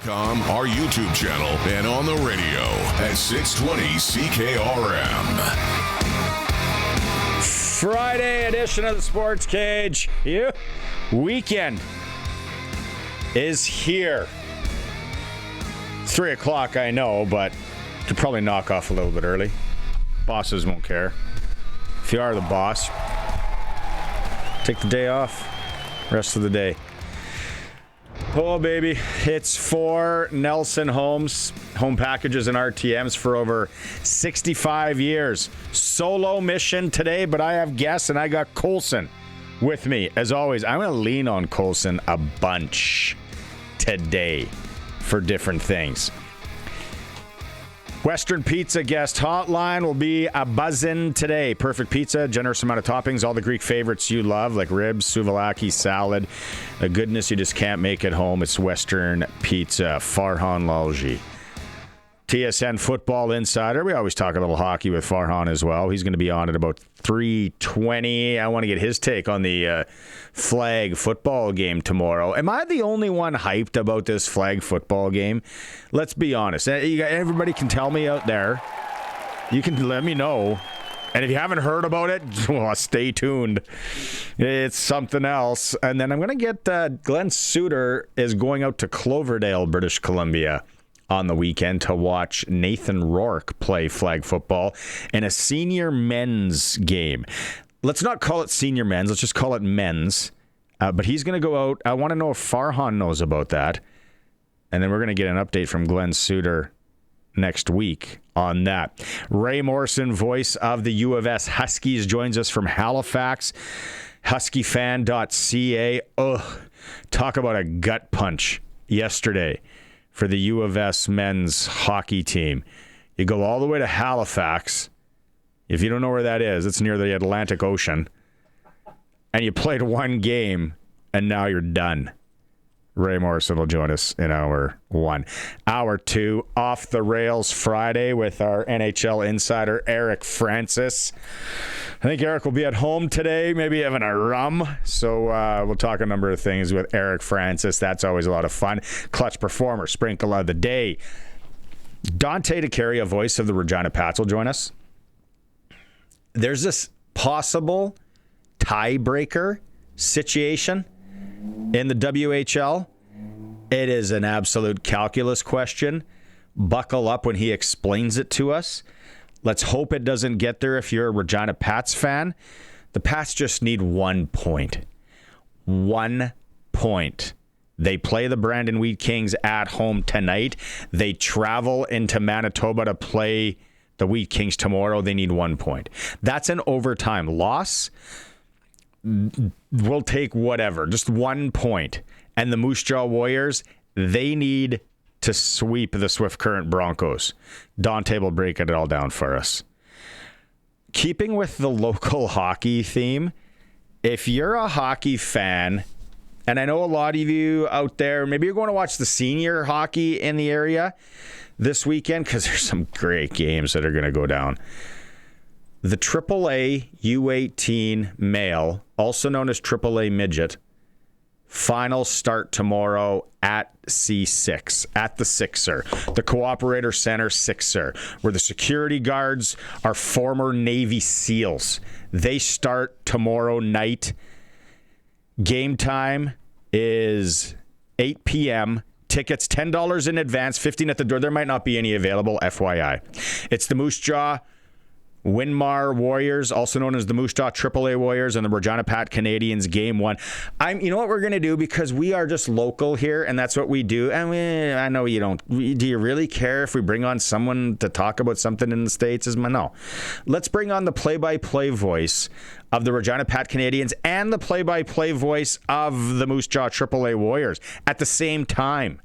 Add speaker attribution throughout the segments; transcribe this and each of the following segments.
Speaker 1: SportsCage.com, our YouTube channel, and on the radio at 620 CKRM.
Speaker 2: Friday edition of the Sports Cage. Weekend is here. It's 3 o'clock, I know, but you could probably knock off a little bit early. Bosses won't care. If you are the boss, take the day off. Rest of the day. Oh, baby. It's for Nelson Homes. Home packages and RTMs for over 65 years. Solo mission today, but I have guests, and I got Colson with me. As always, I'm going to lean on Colson a bunch today for different things. Western Pizza guest hotline will be a buzzin' today. Perfect pizza, generous amount of toppings, all the Greek favorites you love, like ribs, souvlaki, salad. A goodness you just can't make at home. It's Western Pizza. Farhan Lalji. TSN Football Insider. We always talk a little hockey with Farhan as well. He's going to be on at about 3:20. I want to get his take on the flag football game tomorrow. Am I the only one hyped about this flag football game? Let's be honest. Everybody can tell me out there. You can let me know. And if you haven't heard about it, well, stay tuned. It's something else. And then I'm going to get Glenn Suter is going out to Cloverdale, British Columbia on the weekend to watch Nathan Rourke play flag football in a senior men's game. Let's not call it senior men's. Let's just call it men's. But he's going to go out. I want to know if Farhan knows about that. And then we're going to get an update from Glenn Suter next week on that. Wray Morrison, voice of the U of S Huskies, joins us from Halifax. HuskyFan.ca. Talk about a gut punch yesterday for the U of S men's hockey team. You go all the way to Halifax. If you don't know where that is, it's near the Atlantic Ocean. And you played one game, and now you're done. Wray Morrison will join us in hour one. Hour two, Off the Rails Friday with our NHL insider, Eric Francis. I think Eric will be at home today, maybe having a rum. So we'll talk a number of things with Eric Francis. That's always a lot of fun. Clutch performer, sprinkle of the day. Dante Caria, voice of the Regina Pats, will join us. There's this possible tiebreaker situation in the WHL. It is an absolute calculus question. Buckle up when he explains it to us. Let's hope it doesn't get there if you're a Regina Pats fan. The Pats just need 1 point. 1 point. They play the Brandon Wheat Kings at home tonight. They travel into Manitoba to play the Wheat Kings tomorrow. They need 1 point. That's an overtime loss. We'll take whatever. Just 1 point. And the Moose Jaw Warriors, they need to sweep the Swift Current Broncos. Dante will break it all down for us. Keeping with the local hockey theme, if you're a hockey fan, and I know a lot of you out there, maybe you're going to watch the senior hockey in the area this weekend, because there's some great games that are going to go down. The AAA U18 male, also known as AAA midget, final start tomorrow at C6, at the Sixer, the Cooperator Center Sixer, where the security guards are former Navy SEALs. They start tomorrow night. Game time is 8 p.m. Tickets, $10 in advance, $15 at the door. There might not be any available, FYI. It's the Moose Jaw Winmar Warriors, also known as the Moose Jaw AAA Warriors, and the Regina Pat Canadians game one. You know what we're going to do, because we are just local here, and that's what we do. And I know you don't. Do you really care if we bring on someone to talk about something in the States? No. Let's bring on the play-by-play voice of the Regina Pat Canadians and the play-by-play voice of the Moose Jaw AAA Warriors at the same time.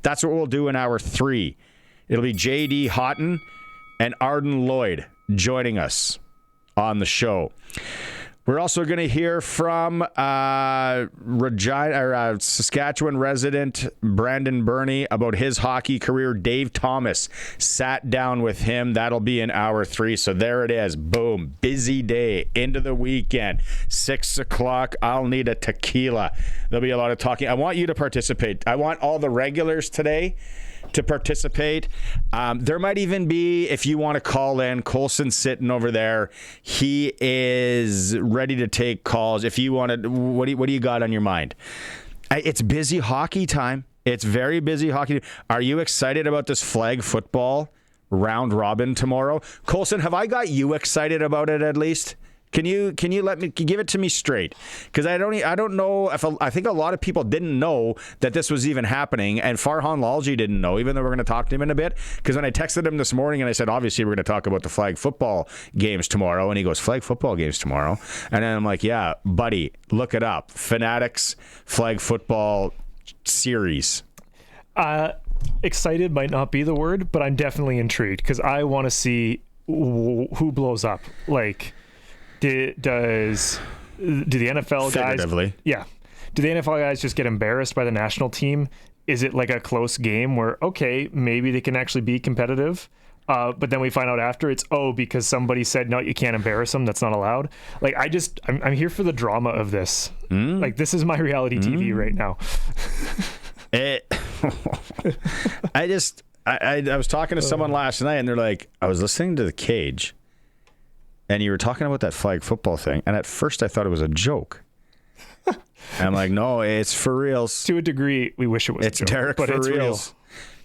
Speaker 2: That's what we'll do in hour three. It'll be J.D. Haughton and Ardenn Lloyd joining us on the show. We're also going to hear from Regina, Saskatchewan resident Brandon Birnie about his hockey career. Dave Thomas sat down with him. That'll be in hour 3. So there it is. Boom. Busy day into the weekend. 6 o'clock. I'll need a tequila. There'll be a lot of talking. I want you to participate. I want all the regulars today to participate. There might even be, if you want to call in, Colson's sitting over there. He is ready to take calls. If you want to, what do you got on your mind? It's busy hockey time. It's very busy hockey. Are you excited about this flag football round robin tomorrow? Colson, have I got you excited about it at least? Can you let me give it to me straight? Because I don't know if I think a lot of people didn't know that this was even happening, and Farhan Lalji didn't know, even though we're going to talk to him in a bit. Because when I texted him this morning and I said, obviously we're going to talk about the flag football games tomorrow, and he goes, flag football games tomorrow, and then I'm like, yeah, buddy, look it up, Fanatics flag football series.
Speaker 3: Excited might not be the word, but I'm definitely intrigued because I want to see who blows up. Like, do the NFL guys? Yeah. Do the NFL guys just get embarrassed by the national team? Is it like a close game where, okay, maybe they can actually be competitive, but then we find out after it's, because somebody said, no, you can't embarrass them. That's not allowed. Like, I'm here for the drama of this. Like, this is my reality TV right now.
Speaker 2: I was talking to someone last night, and they're like, I was listening to the Cage, and you were talking about that flag football thing, and at first I thought it was a joke. And I'm like, no, it's for reals.
Speaker 3: To a degree, we wish it was.
Speaker 2: It's a joke, Derek, but for it's reals. Real.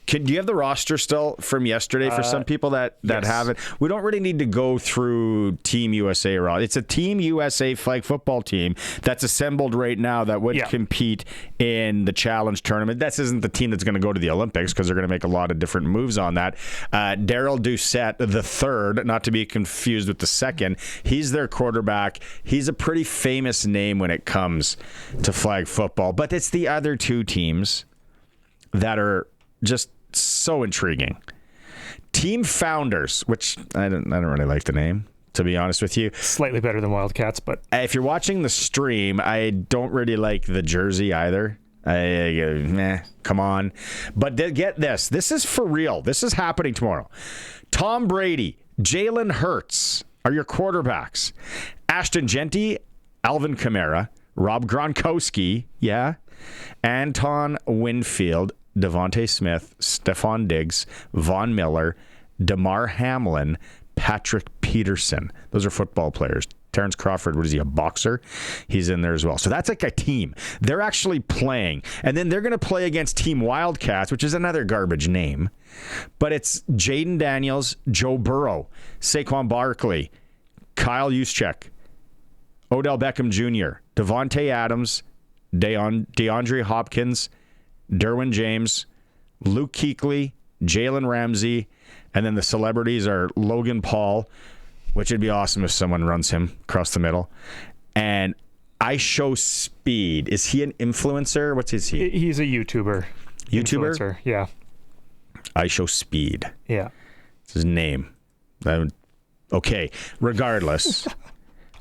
Speaker 2: Do you have the roster still from yesterday for some people that yes. haven't? We don't really need to go through Team USA. It's a Team USA flag football team that's assembled right now that would compete in the Challenge tournament. This isn't the team that's going to go to the Olympics because they're going to make a lot of different moves on that. Daryl Doucette, the third, not to be confused with the second, he's their quarterback. He's a pretty famous name when it comes to flag football. But it's the other two teams that are just so intriguing. Team Founders, which I don't really like the name, to be honest with you.
Speaker 3: Slightly better than Wildcats, but
Speaker 2: if you're watching the stream, I don't really like the jersey either. Come on. But get this. This is for real. This is happening tomorrow. Tom Brady, Jalen Hurts are your quarterbacks. Ashton Genty, Alvin Kamara, Rob Gronkowski, Anton Winfield, Devontae Smith, Stephon Diggs, Von Miller, Damar Hamlin, Patrick Peterson. Those are football players. Terrence Crawford, what is he, a boxer? He's in there as well. So that's like a team. They're actually playing. And then they're going to play against Team Wildcats, which is another garbage name. But it's Jaden Daniels, Joe Burrow, Saquon Barkley, Kyle Juszczyk, Odell Beckham Jr., Devontae Adams, DeAndre Hopkins, Derwin James, Luke Kuechly, Jalen Ramsey, and then the celebrities are Logan Paul, which would be awesome if someone runs him across the middle. And I Show Speed. Is he an influencer? What is he?
Speaker 3: He's a YouTuber.
Speaker 2: Influencer?
Speaker 3: Yeah.
Speaker 2: I Show Speed.
Speaker 3: Yeah.
Speaker 2: It's his name. Okay. Regardless.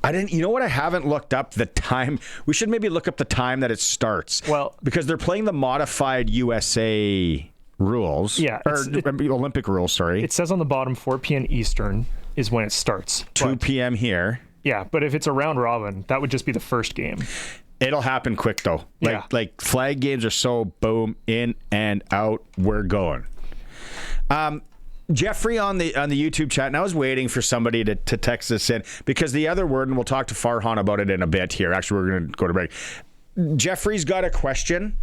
Speaker 2: You know what? I haven't looked up the time. We should maybe look up the time that it starts.
Speaker 3: Well,
Speaker 2: because they're playing the modified USA rules.
Speaker 3: Yeah.
Speaker 2: Olympic rules, sorry.
Speaker 3: It says on the bottom 4 p.m. Eastern is when it starts.
Speaker 2: 2 p.m. here.
Speaker 3: Yeah, but if it's a round robin, that would just be the first game.
Speaker 2: It'll happen quick, though. Like flag games are so boom, in and out, we're going. Jeffrey on the YouTube chat, and I was waiting for somebody to text this in because the other word, and we'll talk to Farhan about it in a bit here. Actually, we're going to go to break. Jeffrey's got a question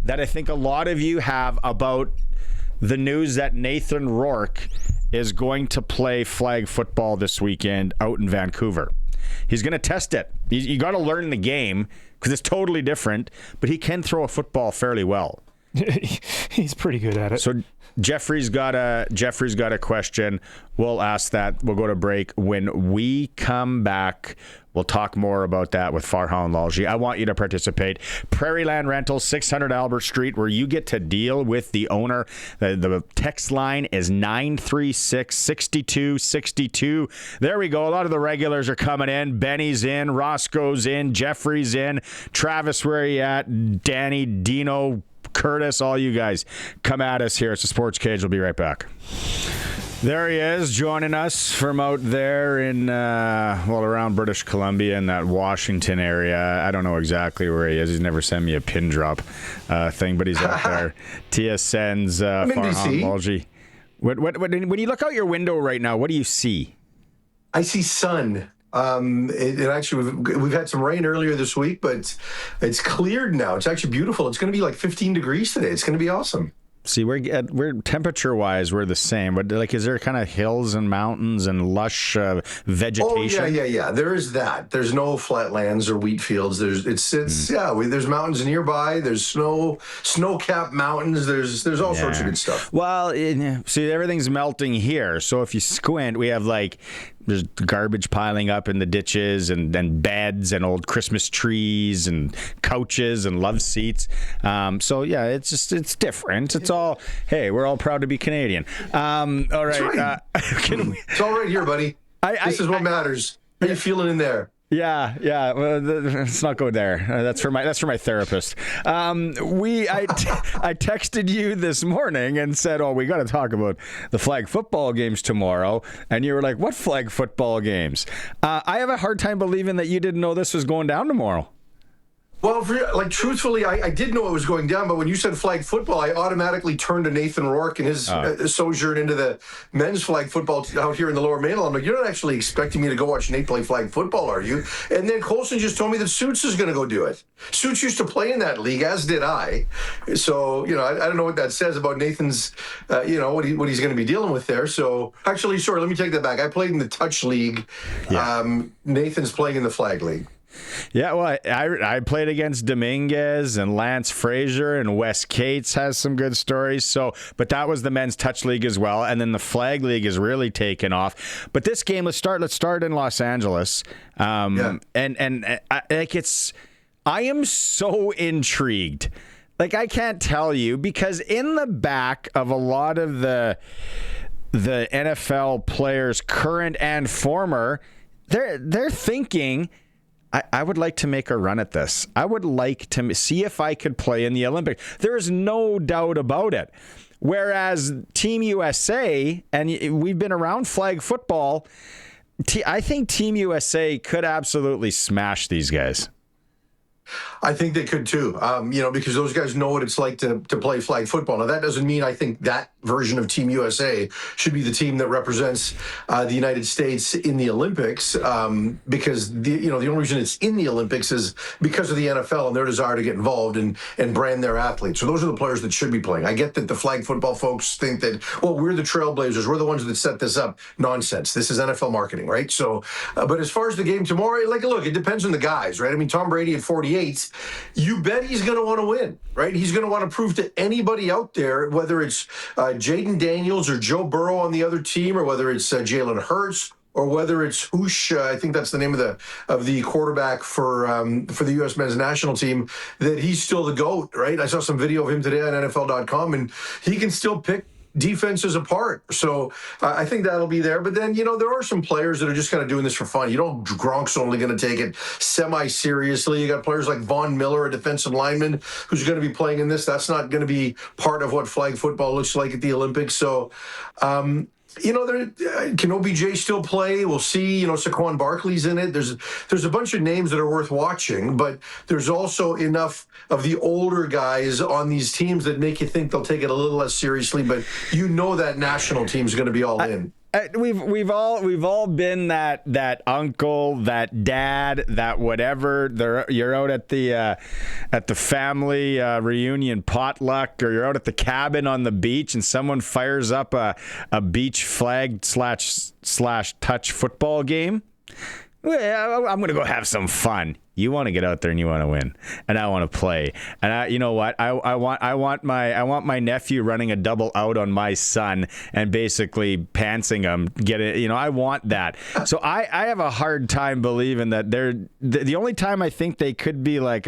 Speaker 2: that I think a lot of you have about the news that Nathan Rourke is going to play flag football this weekend out in Vancouver. He's going to test it. You got to learn the game because it's totally different, but he can throw a football fairly well.
Speaker 3: He's pretty good at it.
Speaker 2: So Jeffrey's got a question. We'll ask that. We'll go to break. When we come back, we'll talk more about that with Farhan and Lalji. I want you to participate. Prairie Land Rentals, 600 Albert Street, where you get to deal with the owner. The text line is 936-6262. There we go. A lot of the regulars are coming in. Benny's in. Roscoe's in. Jeffrey's in. Travis, where are you at? Danny, Dino, Curtis, all you guys, come at us here. It's the Sports Cage. We'll be right back. There he is, joining us from out there in, around British Columbia in that Washington area. I don't know exactly where he is. He's never sent me a pin drop thing, but he's out there. TSN's Farhan Lalji. When you look out your window right now, what do you see?
Speaker 4: I see sun. It actually, we've had some rain earlier this week, but it's cleared now. It's actually beautiful. It's going to be like 15 degrees today. It's going to be awesome.
Speaker 2: See, we're temperature-wise, we're the same. But like, is there kind of hills and mountains and lush vegetation?
Speaker 4: Oh yeah. There is that. There's no flatlands or wheat fields. There's mountains nearby. There's snow-capped mountains. There's all sorts of good stuff.
Speaker 2: Well, see, everything's melting here. So if you squint, we have there's garbage piling up in the ditches and beds and old Christmas trees and couches and love seats. So yeah, it's different. It's all, hey, we're all proud to be Canadian. All right.
Speaker 4: It's all right here, buddy. This is what matters. How you feeling in there?
Speaker 2: Yeah. Well, let's not go there. That's for my therapist. I texted you this morning and said, "Oh, we got to talk about the flag football games tomorrow." And you were like, "What flag football games?" I have a hard time believing that you didn't know this was going down tomorrow.
Speaker 4: Well, truthfully, I did know it was going down, but when you said flag football, I automatically turned to Nathan Rourke and his sojourn into the men's flag football out here in the Lower Mainland. I'm like, you're not actually expecting me to go watch Nate play flag football, are you? And then Colson just told me that Suits is going to go do it. Suits used to play in that league, as did I. So, I don't know what that says about Nathan's, what he's going to be dealing with there. So, actually, sorry, let me take that back. I played in the touch league. Yeah. Nathan's playing in the flag league.
Speaker 2: Yeah, well, I played against Dominguez and Lance Frazier, and Wes Cates has some good stories. So, but that was the men's touch league as well, and then the flag league is really taken off. But this game, let's start in Los Angeles. I am so intrigued. I can't tell you, because in the back of a lot of the NFL players, current and former, they're thinking, I would like to make a run at this. I would like to see if I could play in the Olympics. There is no doubt about it. Whereas Team USA, and we've been around flag football, I think Team USA could absolutely smash these guys.
Speaker 4: I think they could too, because those guys know what it's like to play flag football. Now, that doesn't mean I think that version of Team USA should be the team that represents the United States in the Olympics, because the only reason it's in the Olympics is because of the NFL and their desire to get involved and brand their athletes. So those are the players that should be playing. I get that the flag football folks think that, well, we're the trailblazers, we're the ones that set this up. Nonsense. This is NFL marketing, right? So, but as far as the game tomorrow, look, it depends on the guys, right? I mean, Tom Brady at 48. You bet he's going to want to win, right? He's going to want to prove to anybody out there, whether it's Jaden Daniels or Joe Burrow on the other team, or whether it's Jalen Hurts, or whether it's Hoosh, I think that's the name of the quarterback for the U.S. men's national team, that he's still the GOAT, right? I saw some video of him today on NFL.com, and he can still pick defenses apart. So I think that'll be there. But then, there are some players that are just kind of doing this for fun. Gronk's only going to take it semi-seriously. You got players like Von Miller, a defensive lineman, who's going to be playing in this. That's not going to be part of what flag football looks like at the Olympics. So, can OBJ still play? We'll see. Saquon Barkley's in it. There's a bunch of names that are worth watching, but there's also enough of the older guys on these teams that make you think they'll take it a little less seriously. But that national team's going to be all in.
Speaker 2: We've all been that uncle, that dad, that whatever. You're out at the family reunion potluck, or you're out at the cabin on the beach, and someone fires up a beach flag / touch football game. Well, I'm gonna go have some fun. you want to get out there and you want to win, and I want to play. And you know what? I want my nephew running a double out on my son and basically pantsing him. Get it? You know, I want that. So I have a hard time believing that the only time I think they could be like,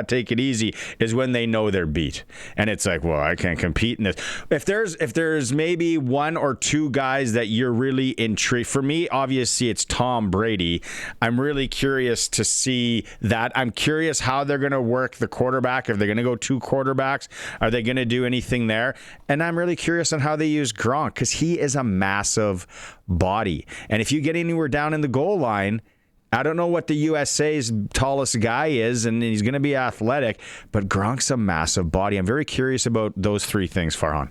Speaker 2: take it easy, is when they know they're beat, and it's like, well, I can't compete in this. If there's maybe one or two guys that you're really intrigued. For me, obviously, it's Tom Brady. I'm really curious to see that. I'm curious how they're going to work the quarterback. If they're going to go two quarterbacks, are they going to do anything there? And I'm really curious on how they use Gronk, because he is a massive body. And if you get anywhere down in the goal line, I don't know what the USA's tallest guy is, and he's going to be athletic, but Gronk's a massive body. I'm very curious about those three things, Farhan.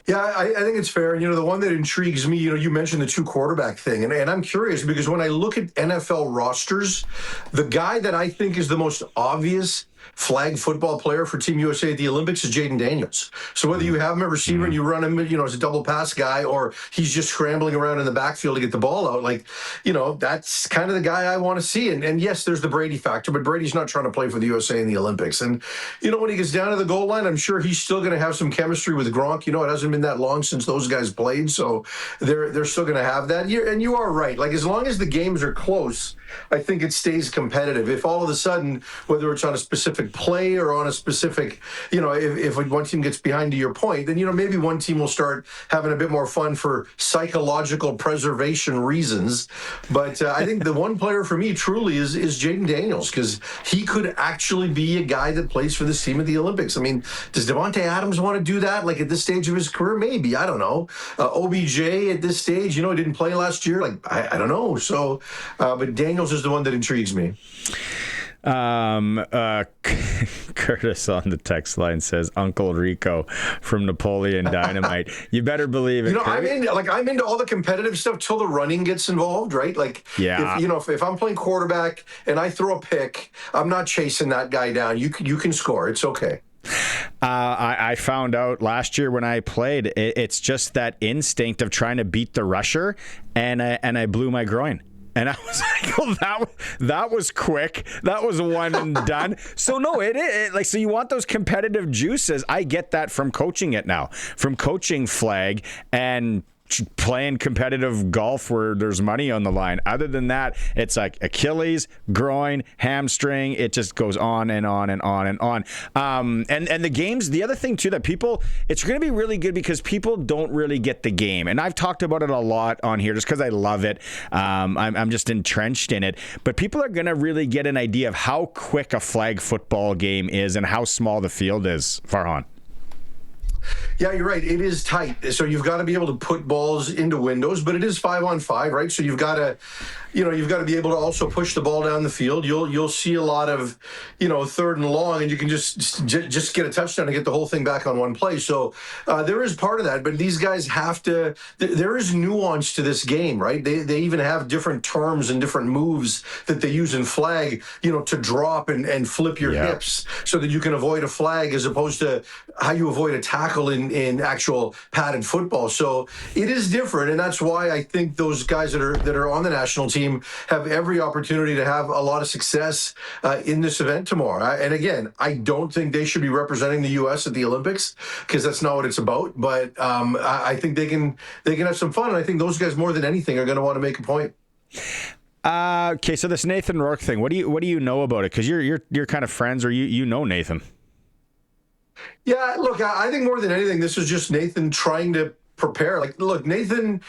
Speaker 4: Yeah, I think it's fair. And, the one that intrigues me, you mentioned the two quarterback thing. And I'm curious because when I look at NFL rosters, the guy that I think is the most obvious flag football player for Team USA at the Olympics is Jaden Daniels. So whether you have him at receiver and you run him, as a double pass guy, or he's just scrambling around in the backfield to get the ball out, that's kind of the guy I want to see. And yes, there's the Brady factor, but Brady's not trying to play for the USA in the Olympics. And, when he gets down to the goal line, I'm sure he's still going to have some chemistry with Gronk. It hasn't been that long since those guys played, so they're still going to have that. And you are right. As long as the games are close, I think it stays competitive. If all of a sudden, whether it's on a specific play or on a specific, if one team gets behind, to your point, then, maybe one team will start having a bit more fun for psychological preservation reasons. But I think the one player for me truly is Jaden Daniels, because he could actually be a guy that plays for this team at the Olympics. I mean, does Devontae Adams want to do that? At this stage of his career, maybe. I don't know. OBJ at this stage, he didn't play last year. I don't know. So, but Daniels is the one that intrigues me.
Speaker 2: Curtis on the text line says Uncle Rico from Napoleon Dynamite. You better believe it.
Speaker 4: I'm into all the competitive stuff till the running gets involved, right?
Speaker 2: Yeah.
Speaker 4: If I'm playing quarterback and I throw a pick, I'm not chasing that guy down. You can score. It's okay.
Speaker 2: I found out last year when I played, it's just that instinct of trying to beat the rusher, and I blew my groin. And I was like, well, that was quick. That was one and done. So no, so you want those competitive juices. I get that from coaching it now, from coaching flag and playing competitive golf where there's money on the line. Other than that, it's like Achilles, groin, hamstring. It just goes on and on and on and on. And the games, the other thing too, that people, it's going to be really good because people don't really get the game. And I've talked about it a lot on here just because I love it. I'm just entrenched in it. But people are going to really get an idea of how quick a flag football game is and how small the field is, Farhan.
Speaker 4: Yeah, you're right. It is tight. So you've got to be able to put balls into windows, but it is 5-on-5, right? So you've got to, you've got to be able to also push the ball down the field. You'll see a lot of, third and long, and you can just get a touchdown and get the whole thing back on one play. So there is part of that, but these guys have to. There is nuance to this game, right? They even have different terms and different moves that they use in flag, to drop and flip your hips so that you can avoid a flag, as opposed to how you avoid a tackle in actual padded football. So it is different, and that's why I think those guys that are on the national team have every opportunity to have a lot of success in this event tomorrow. And again, I don't think they should be representing the U.S. at the Olympics, because that's not what it's about. But I think they can have some fun, and I think those guys more than anything are going to want to make a point.
Speaker 2: Okay, so this Nathan Rourke thing, what do you know about it? Because you're kind of friends, or you know Nathan.
Speaker 4: Yeah, look, I think more than anything, this is just Nathan trying to prepare. Look, Nathan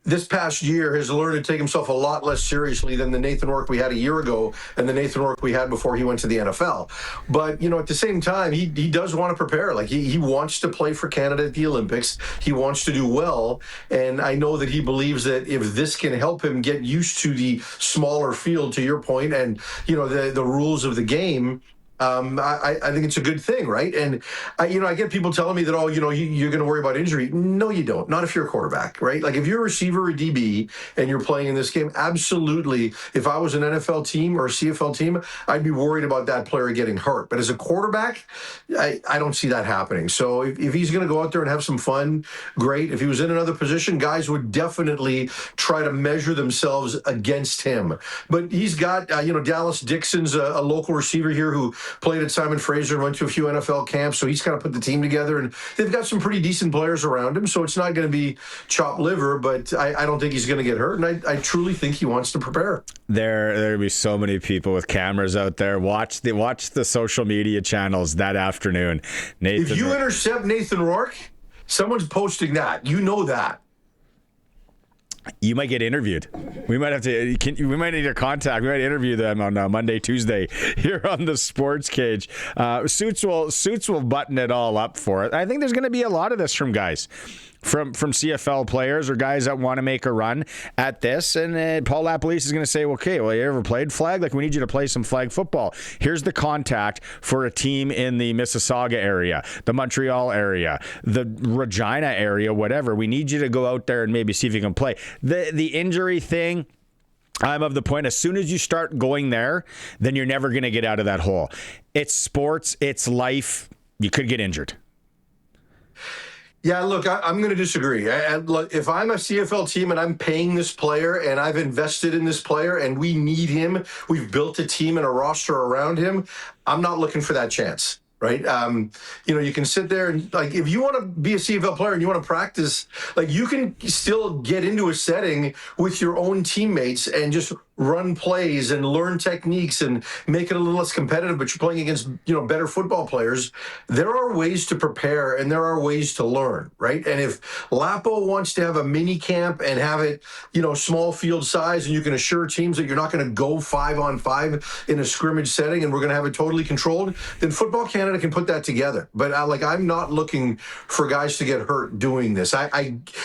Speaker 4: this past year has learned to take himself a lot less seriously than the Nathan Rourke we had a year ago and the Nathan Rourke we had before he went to the NFL. But, at the same time, he does want to prepare. He wants to play for Canada at the Olympics. He wants to do well. And I know that he believes that if this can help him get used to the smaller field, to your point, and, the rules of the game, I think it's a good thing, right? And I get people telling me that, oh, you're going to worry about injury. No, you don't. Not if you're a quarterback, right? Like if you're a receiver or DB and you're playing in this game, absolutely. If I was an NFL team or a CFL team, I'd be worried about that player getting hurt. But as a quarterback, I don't see that happening. So if he's going to go out there and have some fun, great. If he was in another position, guys would definitely try to measure themselves against him. But he's got, Dallas Dixon's a local receiver here who played at Simon Fraser and went to a few NFL camps, so he's kind of put the team together, and they've got some pretty decent players around him, so it's not going to be chopped liver, but I don't think he's going to get hurt, and I truly think he wants to prepare.
Speaker 2: There'll be so many people with cameras out there. Watch the social media channels that afternoon. Nathan,
Speaker 4: if you intercept Nathan Rourke, someone's posting that. You know that.
Speaker 2: You might get interviewed. We might have to. We might need your contact. We might interview them on Monday, Tuesday here on the Sports Cage. Suits will button it all up for it. I think there's going to be a lot of this from guys, from CFL players or guys that want to make a run at this. And Paul LaPolice is going to say, okay, well, you ever played flag? Like, we need you to play some flag football. Here's the contact for a team in the Mississauga area, the Montreal area, the Regina area, whatever. We need you to go out there and maybe see if you can play. The injury thing, I'm of the point, as soon as you start going there, then you're never going to get out of that hole. It's sports. It's life. You could get injured.
Speaker 4: Yeah, look, I'm going to disagree. If I'm a CFL team and I'm paying this player and I've invested in this player and we need him, we've built a team and a roster around him, I'm not looking for that chance. Right. You can sit there and, like, if you want to be a CFL player and you want to practice, like, you can still get into a setting with your own teammates and just run plays and learn techniques and make it a little less competitive, but you're playing against, better football players. There are ways to prepare and there are ways to learn, right? And if Lapo wants to have a mini camp and have it, small field size, and you can assure teams that you're not going to go 5-on-5 in a scrimmage setting and we're going to have it totally controlled, then Football Canada can put that together. But I'm not looking for guys to get hurt doing this.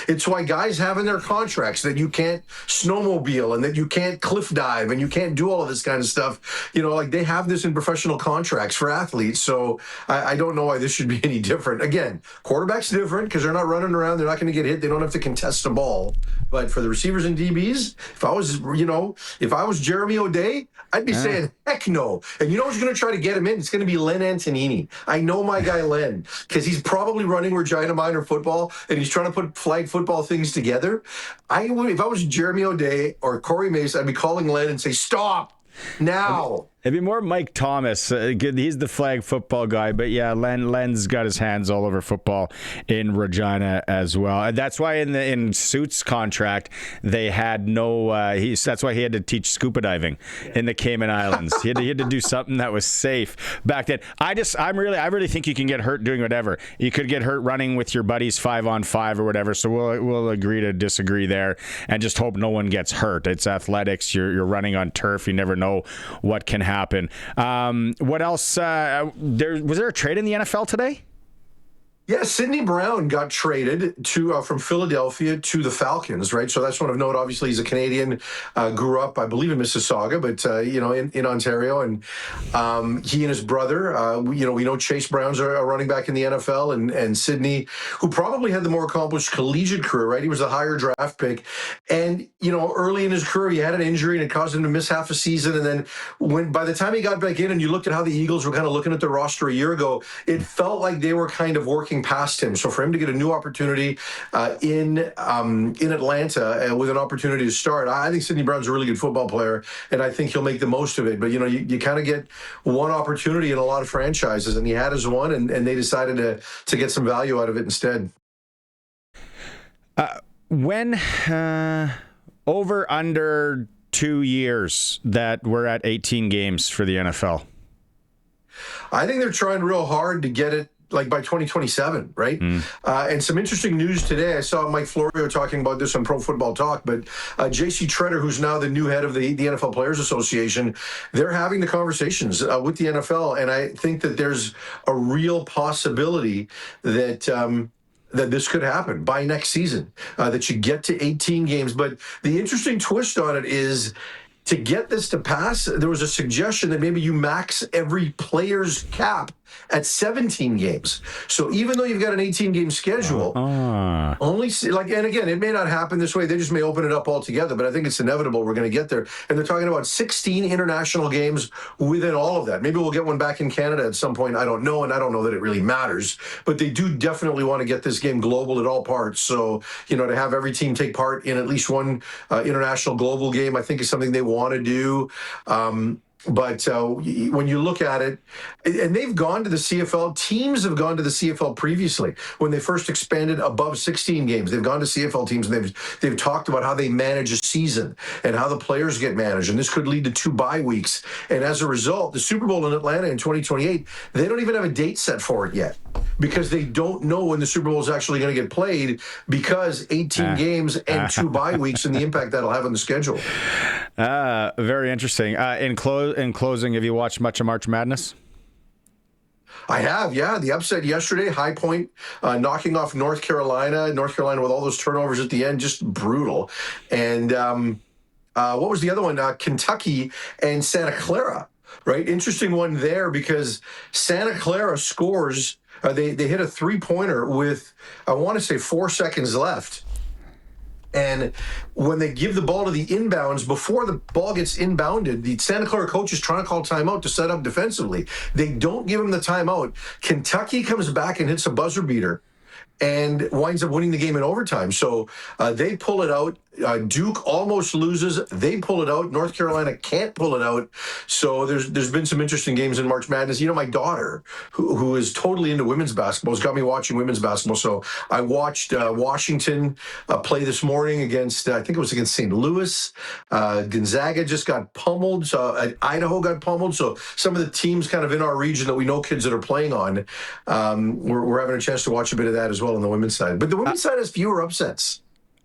Speaker 4: It's why guys have in their contracts that you can't snowmobile and that you can't cliff dive and you can't do all of this kind of stuff. They have this in professional contracts for athletes. So I don't know why this should be any different. Again, quarterback's different because they're not running around. They're not going to get hit. They don't have to contest the ball. But for the receivers and DBs, if I was Jeremy O'Day, I'd be saying, heck no. And you know who's going to try to get him in? It's going to be Len Antonini. I know my guy Len, because he's probably running Regina minor football and he's trying to put flag football things together. If I was Jeremy O'Day or Corey Mace, I'd be calling Len and say, stop now.
Speaker 2: It'd be more Mike Thomas. He's the flag football guy. But yeah, Len's got his hands all over football in Regina as well. And that's why in Suits' contract, they had no, that's why he had to teach scuba diving in the Cayman Islands. He had to do something that was safe back then. I really think you can get hurt doing whatever. You could get hurt running with your buddies 5-on-5 or whatever. So we'll agree to disagree there and just hope no one gets hurt. It's athletics. You're running on turf. You never know what can happen. What else? Was there a trade in the NFL today?
Speaker 4: Yeah, Sidney Brown got traded from Philadelphia to the Falcons, right? So that's one of note. Obviously, he's a Canadian, grew up, I believe, in Mississauga, but, in Ontario. And he and his brother, we know Chase Brown's a running back in the NFL, and Sidney, who probably had the more accomplished collegiate career, right? He was a higher draft pick. And, early in his career, he had an injury and it caused him to miss half a season. And then by the time he got back in and you looked at how the Eagles were kind of looking at the roster a year ago, it felt like they were kind of working past him. So for him to get a new opportunity in Atlanta with an opportunity to start, I think Sidney Brown's a really good football player, and I think he'll make the most of it. But, you kind of get one opportunity in a lot of franchises, and he had his one, and they decided to get some value out of it instead.
Speaker 2: When over under 2 years that we're at 18 games for the NFL?
Speaker 4: I think they're trying real hard to get it like by 2027, right? And some interesting news today. I saw Mike Florio talking about this on Pro Football Talk, but J.C. Treader, who's now the new head of the NFL Players Association, they're having the conversations with the NFL, and I think that there's a real possibility that that this could happen by next season, that you get to 18 games. But the interesting twist on it is to get this to pass, there was a suggestion that maybe you max every player's cap at 17 games. So even though you've got an 18-game schedule, only and again, it may not happen this way. They just may open it up altogether, but I think it's inevitable we're going to get there. And they're talking about 16 international games within all of that. Maybe we'll get one back in Canada at some point. I don't know, and I don't know that it really matters. But they do definitely want to get this game global at all parts. So, to have every team take part in at least one international global game, I think is something they want to do. But when you look at it, and they've gone to the CFL, teams have gone to the CFL previously. When they first expanded above 16 games, they've gone to CFL teams, and they've talked about how they manage a season and how the players get managed. And this could lead to 2 bye weeks. And as a result, the Super Bowl in Atlanta in 2028, they don't even have a date set for it yet, because they don't know when the Super Bowl is actually going to get played, because 18 games and 2 bye weeks and the impact that'll have on the schedule.
Speaker 2: Very interesting. In closing, have you watched much of March Madness?
Speaker 4: I have, yeah. The upset yesterday, High Point knocking off North Carolina. North Carolina with all those turnovers at the end, just brutal. And what was the other one? Kentucky and Santa Clara, right? Interesting one there, because Santa Clara scores. They hit a 3-pointer with, I want to say, 4 seconds left. And when they give the ball to the inbounds, before the ball gets inbounded, the Santa Clara coach is trying to call timeout to set up defensively. They don't give him the timeout. Kentucky comes back and hits a buzzer beater and winds up winning the game in overtime. So they pull it out. Duke almost loses. They pull it out. North Carolina can't pull it out. So there's been some interesting games in March Madness. My daughter, who is totally into women's basketball, has got me watching women's basketball. So I watched Washington play this morning against, I think it was against St. Louis. Gonzaga just got pummeled. So Idaho got pummeled. So some of the teams kind of in our region that we know kids that are playing on, we're having a chance to watch a bit of that as well on the women's side. But the women's side has fewer upsets.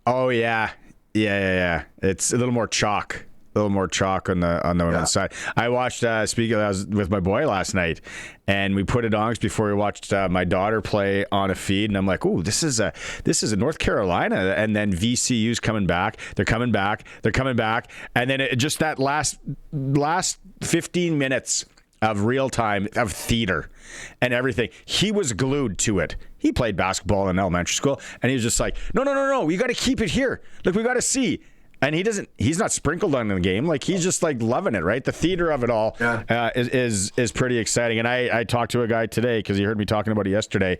Speaker 2: Oh, yeah. Yeah. It's a little more chalk. A little more chalk on the women's side. I watched. I was with my boy last night, and we put it on before we watched my daughter play on a feed, and I'm like, "Ooh, this is a North Carolina," and then VCU's coming back. They're coming back, and then just that last 15 minutes of real time of theater and everything. He was glued to it. He played basketball in elementary school, and he was just like, no, we got to keep it here. Like, we got to see. And he's not sprinkled on the game. Like, he's just like loving it, right? The theater of it all is pretty exciting. And I talked to a guy today, because he heard me talking about it yesterday.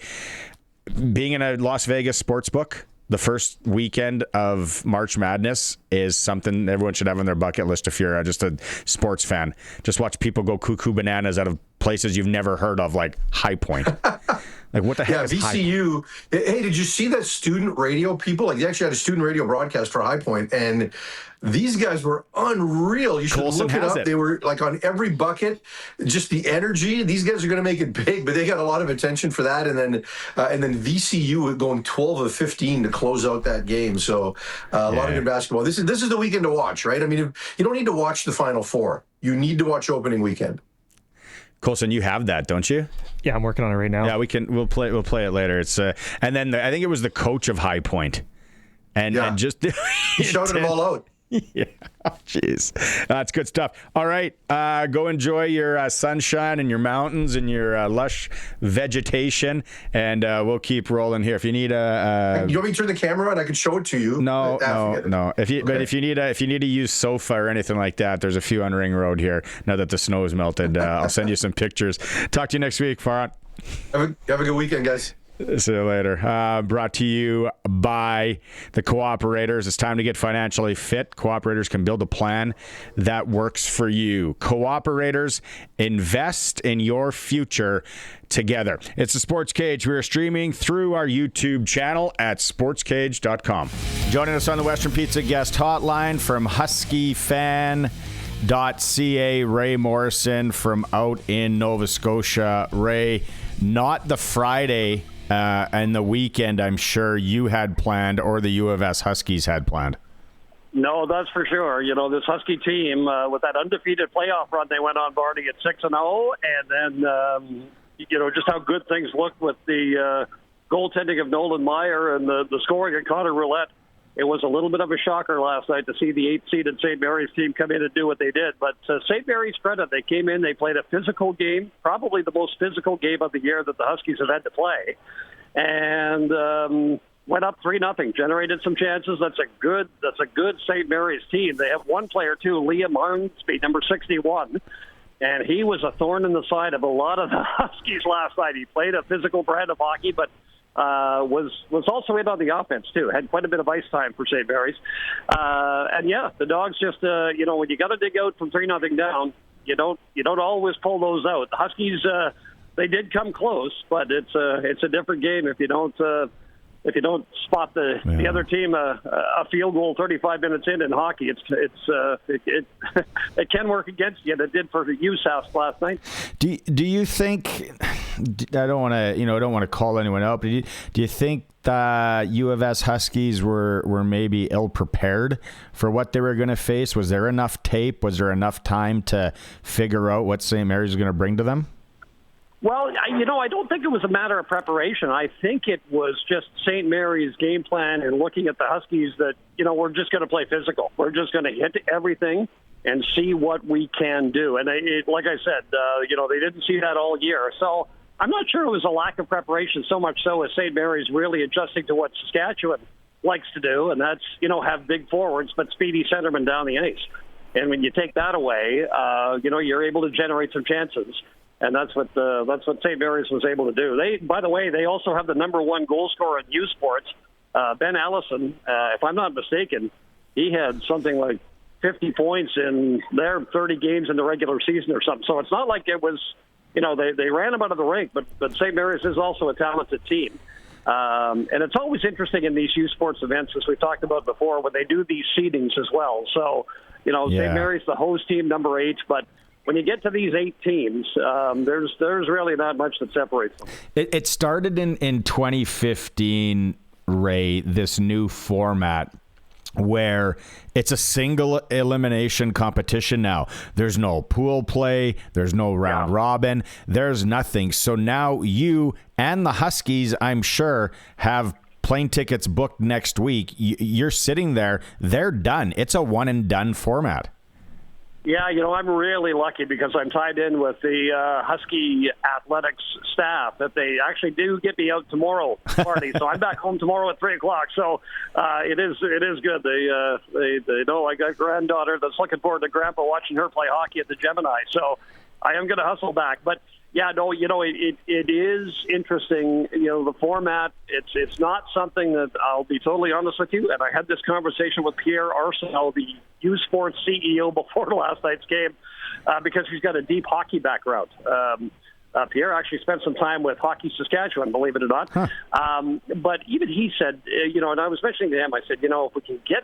Speaker 2: Being in a Las Vegas sports book, the first weekend of March Madness is something everyone should have on their bucket list if you're just a sports fan. Just watch people go cuckoo bananas out of places you've never heard of, like High Point. Like, what the heck is
Speaker 4: VCU. Hey, did you see that student radio people? Like, they actually had a student radio broadcast for High Point, and these guys were unreal. You should look it up. They were like on every bucket, just the energy. These guys are going to make it big, but they got a lot of attention for that. And then VCU going 12 of 15 to close out that game. So a lot of good basketball. This is the weekend to watch, right? I mean, you don't need to watch the Final Four. You need to watch opening weekend.
Speaker 2: Colson, you have that, don't you?
Speaker 3: Yeah, I'm working on it right now.
Speaker 2: Yeah, we'll play it later. It's and then I think it was the coach of High Point, and just
Speaker 4: he shouted them all out.
Speaker 2: Yeah, jeez, that's good stuff. All right, go enjoy your sunshine and your mountains and your lush vegetation, and we'll keep rolling here. If you need
Speaker 4: you want me to turn the camera on? I can show it to you.
Speaker 2: No. But if you need to use sofa or anything like that, there's a few on Ring Road here. Now that the snow has melted, I'll send you some pictures. Talk to you next week, Farhan.
Speaker 4: Have a good weekend, guys.
Speaker 2: See you later. Brought to you by the Cooperators. It's time to get financially fit. Cooperators can build a plan that works for you. Cooperators, invest in your future together. It's the Sports Cage. We are streaming through our YouTube channel at sportscage.com. Joining us on the Western Pizza guest hotline from huskyfan.ca, Ray Morrison from out in Nova Scotia. Ray, not the Friday and the weekend I'm sure you had planned or the U of S Huskies had planned.
Speaker 5: No, that's for sure. This Husky team, with that undefeated playoff run, they went on Barney at 6-0, and then, just how good things looked with the goaltending of Nolan Meyer and the scoring at Connor Roulette. it was a little bit of a shocker last night to see the 8th-seeded St. Mary's team come in and do what they did. But St. Mary's credit, they came in, they played a physical game, probably the most physical game of the year that the Huskies have had to play, and went up 3-0, generated some chances. That's a good St. Mary's team. They have one player too, Liam Arnsby, number 61, and he was a thorn in the side of a lot of the Huskies last night. He played a physical brand of hockey, but was also in on the offense too. Had quite a bit of ice time for St. Mary's, and yeah, the Dogs just when you got to dig out from 3-0 down, you don't always pull those out. The Huskies they did come close, but it's a different game if you don't spot the other team a field goal 35 minutes in hockey. It can work against you. It did for USAS last night.
Speaker 2: Do you think? I don't want to call anyone out, but do you think the U of S Huskies were maybe ill prepared for what they were going to face? Was there enough tape? Was there enough time to figure out what St. Mary's was going to bring to them?
Speaker 5: Well, I don't think it was a matter of preparation. I think it was just St. Mary's game plan and looking at the Huskies that, we're just going to play physical. We're just going to hit everything and see what we can do. And like I said, they didn't see that all year. So I'm not sure it was a lack of preparation so much so as St. Mary's really adjusting to what Saskatchewan likes to do, and that's, have big forwards but speedy centermen down the ice. And when you take that away, you're able to generate some chances. And that's what St. Mary's was able to do. By the way, they also have the number one goal scorer in U Sports, Ben Allison. If I'm not mistaken, he had something like 50 points in their 30 games in the regular season or something. So it's not like it was, they ran him out of the rink, but St. Mary's is also a talented team. And it's always interesting in these U Sports events, as we've talked about before, when they do these seedings as well. So, St. Mary's the host team, number 8, but when you get to these 8 teams, there's really not much that separates them.
Speaker 2: It started in 2015, Ray, this new format where it's a single elimination competition now. There's no pool play. There's no round robin. There's nothing. So now you and the Huskies, I'm sure, have plane tickets booked next week. You're sitting there. They're done. It's a one-and-done format.
Speaker 5: Yeah, I'm really lucky because I'm tied in with the Husky athletics staff that they actually do get me out tomorrow, Barney. So I'm back home tomorrow at 3:00. So it is good. They know I got a granddaughter that's looking forward to Grandpa watching her play hockey at the Gemini. So I am going to hustle back, but. Yeah, no, it is interesting. The format, it's not something that I'll be totally honest with you. And I had this conversation with Pierre Arsenault, the U Sports CEO, before last night's game, because he's got a deep hockey background. Pierre actually spent some time with Hockey Saskatchewan, believe it or not. Huh. But even he said, and I was mentioning to him, I said, if we can get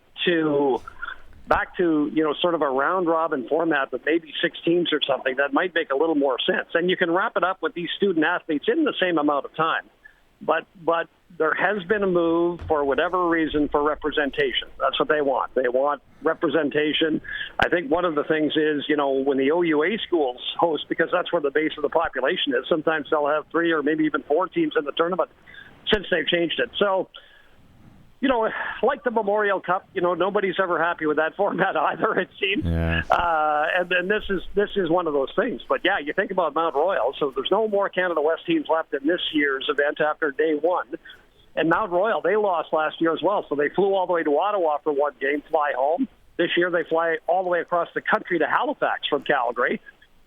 Speaker 5: back to, sort of a round-robin format with maybe 6 teams or something, that might make a little more sense. And you can wrap it up with these student-athletes in the same amount of time. But there has been a move, for whatever reason, for representation. That's what they want. They want representation. I think one of the things is, when the OUA schools host, because that's where the base of the population is, sometimes they'll have 3 or maybe even 4 teams in the tournament since they've changed it. So, like the Memorial Cup, nobody's ever happy with that format either, it seems. Yeah. And then this is one of those things. But yeah, you think about Mount Royal. So there's no more Canada West teams left in this year's event after day 1. And Mount Royal, they lost last year as well. So they flew all the way to Ottawa for one game, fly home. This year they fly all the way across the country to Halifax from Calgary.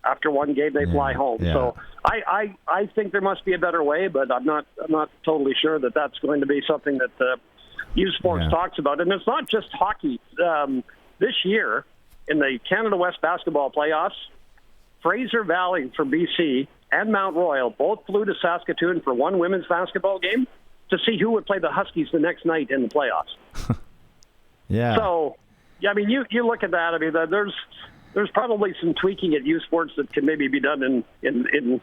Speaker 5: After one game, they fly home. Yeah. So I think there must be a better way, but I'm not totally sure that that's going to be something that U Sports talks about. And it's not just hockey. This year, in the Canada West basketball playoffs, Fraser Valley from BC and Mount Royal both flew to Saskatoon for one women's basketball game to see who would play the Huskies the next night in the playoffs. Yeah. So, I mean, you look at that. I mean, there's probably some tweaking at U Sports that can maybe be done in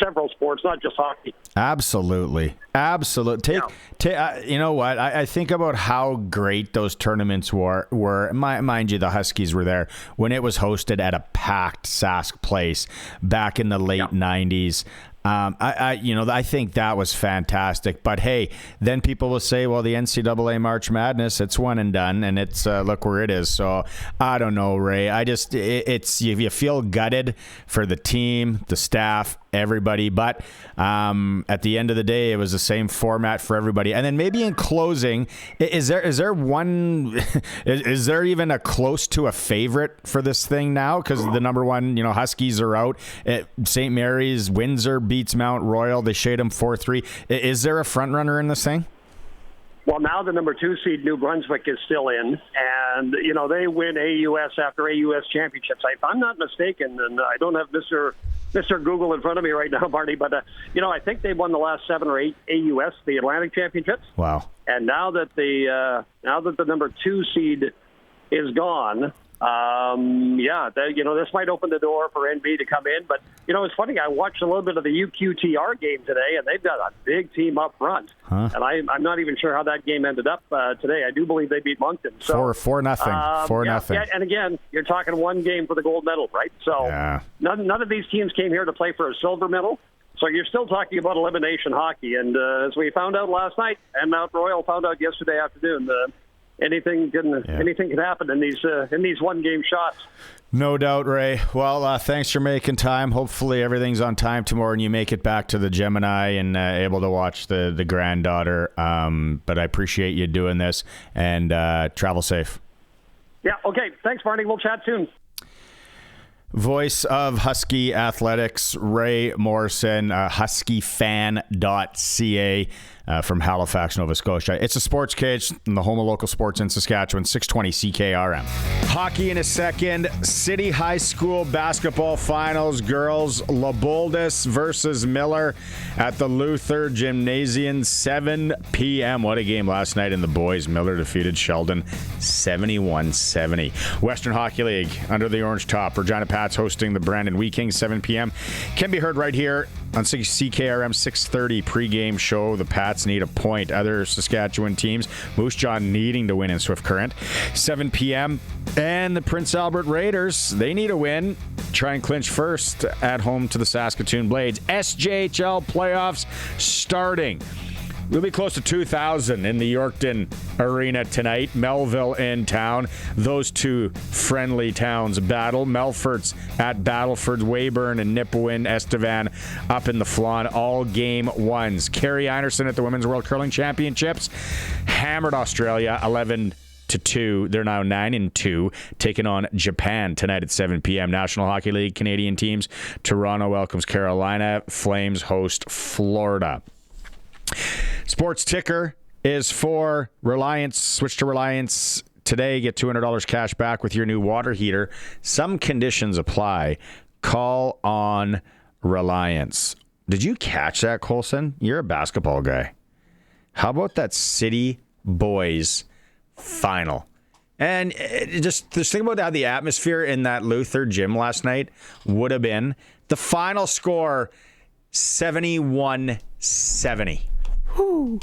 Speaker 5: several sports, not just hockey.
Speaker 2: Absolutely. You know what? I think about how great those tournaments were. Mind you, the Huskies were there when it was hosted at a packed Sask place back in the late 90s. I think that was fantastic. But hey, then people will say, well, the NCAA March Madness, it's one and done, and it's look where it is. So I don't know, Ray. It's you feel gutted for the team, the staff, everybody. But at the end of the day, it was the same format for everybody. And then maybe in closing, is there even a close to a favorite for this thing now? Because the number one, Huskies are out. St. Mary's, Windsor beats Mount Royal. They shade them 4-3. Is there a front runner in this thing?
Speaker 5: Well, now the number 2 seed, New Brunswick, is still in, and they win AUS after AUS championships. If I'm not mistaken, and I don't have Mr. Google in front of me right now, Barney, but I think they won the last 7 or 8 AUS, the Atlantic Championships.
Speaker 2: Wow! And
Speaker 5: now that the number 2 seed is gone, this might open the door for NB to come in. But it's funny. I watched a little bit of the UQTR game today, and they've got a big team up front. Huh. And I'm not even sure how that game ended up today. I do believe they beat Moncton. So
Speaker 2: 4-0. 4-0.
Speaker 5: Yeah, and again, you're talking one game for the gold medal, right? So none of these teams came here to play for a silver medal. So you're still talking about elimination hockey. And as we found out last night, and Mount Royal found out yesterday afternoon, anything can happen in these one-game shots.
Speaker 2: No doubt, Ray. Well, thanks for making time. Hopefully everything's on time tomorrow and you make it back to the Gemini and able to watch the granddaughter. But I appreciate you doing this, and travel safe.
Speaker 5: Yeah, okay. Thanks, Barney. We'll chat soon.
Speaker 2: Voice of Husky Athletics, Ray Morrison, huskyfan.ca from Halifax, Nova Scotia. It's a Sports Cage, the home of local sports in Saskatchewan, 620 CKRM. Hockey in a second. City High School basketball finals. Girls, Laboldis versus Miller at the Luther Gymnasium, 7 p.m. What a game last night in the boys. Miller defeated Sheldon 71-70. Western Hockey League, under the orange top, Regina Pats hosting the Brandon Wheat Kings, 7 p.m. Can be heard right here on CKRM 6:30 pregame show. The Pats need a point. Other Saskatchewan teams, Moose Jaw needing to win in Swift Current, 7 p.m. And the Prince Albert Raiders, they need a win. Try and clinch first at home to the Saskatoon Blades. SJHL playoffs starting. We'll be close to 2,000 in the Yorkton Arena tonight. Melville in town. Those two friendly towns battle. Melfort's at Battleford, Weyburn and Nipawin, Estevan up in the Flan. All game ones. Caria Einerson at the Women's World Curling Championships hammered Australia 11-2. They're now 9-2, taking on Japan tonight at 7 p.m. National Hockey League Canadian teams. Toronto welcomes Carolina. Flames host Florida. Sports Ticker is for Reliance. Switch to Reliance today. Get $200 cash back with your new water heater. Some conditions apply. Call on Reliance. Did you catch that, Colson? You're a basketball guy. How about that City Boys final? And just think about how the atmosphere in that Luther gym last night would have been. The final score, 71-70. Whew.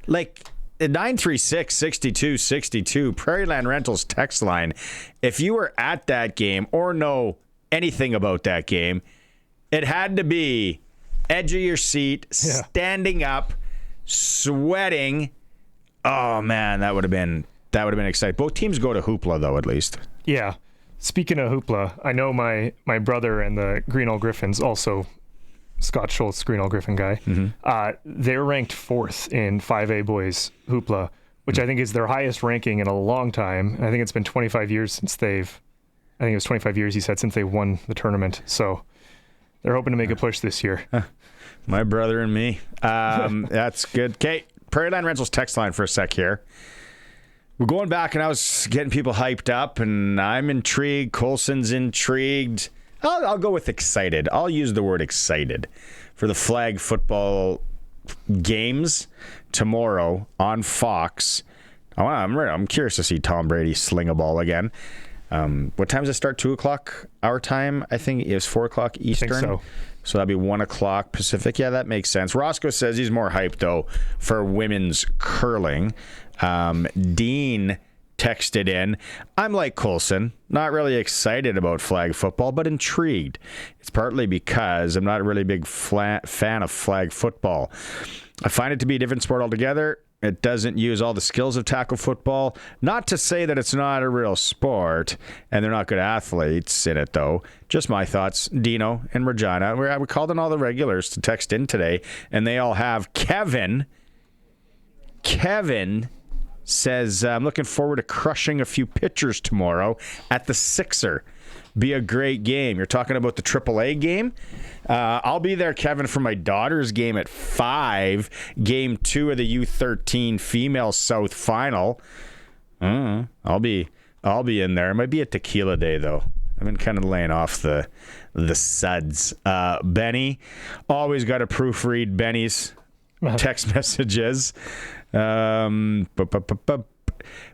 Speaker 2: Like 936-6262 Prairieland Rentals text line. If you were at that game or know anything about that game, it had to be edge of your seat, standing up, sweating. Oh man, that would have been exciting. Both teams go to Hoopla though, at least.
Speaker 3: Yeah. Speaking of Hoopla, I know my brother and the Greenall Griffins, also Scott Schultz, Greenall Griffin guy, they're ranked 4th in 5A boys Hoopla, which I think is their highest ranking in a long time. And I think it's been 25 years since I think it was 25 years, he said, since they won the tournament. So they're hoping to make a push this year.
Speaker 2: My brother and me. That's good. Okay, Prairieland Rentals text line for a sec here. We're going back, and I was getting people hyped up, and I'm intrigued. Colson's intrigued. I'll go with excited. I'll use the word excited for the flag football games tomorrow on Fox. I'm curious to see Tom Brady sling a ball again. What time does it start? 2 o'clock our time? I think it was 4 o'clock Eastern.
Speaker 3: I think so.
Speaker 2: So that'd be 1 o'clock Pacific. Yeah, that makes sense. Roscoe says he's more hyped, though, for women's curling. Dean texted in. I'm like Coulson, not really excited about flag football, but intrigued. It's partly because I'm not a really big fan of flag football. I find it to be a different sport altogether. It doesn't use all the skills of tackle football. Not to say that it's not a real sport, and they're not good athletes in it, though. Just my thoughts. Dino and Regina. We called on all the regulars to text in today, and they all have. Kevin says, I'm looking forward to crushing a few pitchers tomorrow at the Sixer. Be a great game. You're talking about the AAA game? I'll be there, Kevin, for my daughter's game at 5, game 2 of the U13 Female South Final. I'll be in there. It might be a tequila day, though. I've been kind of laying off the suds. Benny, always got to proofread Benny's text messages.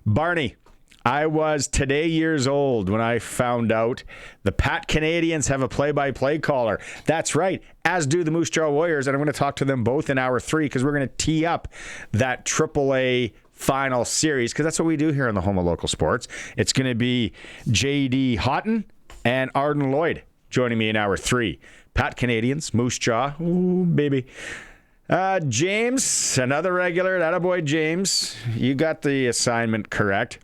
Speaker 2: Barney, I was today years old when I found out the Pat Canadians have a play-by-play caller. That's right, as do the Moose Jaw Warriors, and I'm going to talk to them both in hour 3 because we're going to tee up that AAA final series because that's what we do here on the Home of Local Sports. It's going to be J.D. Haughton and Ardenn Lloyd joining me in hour 3. Pat Canadians, Moose Jaw, ooh, baby. James, another regular, attaboy James. You got the assignment correct.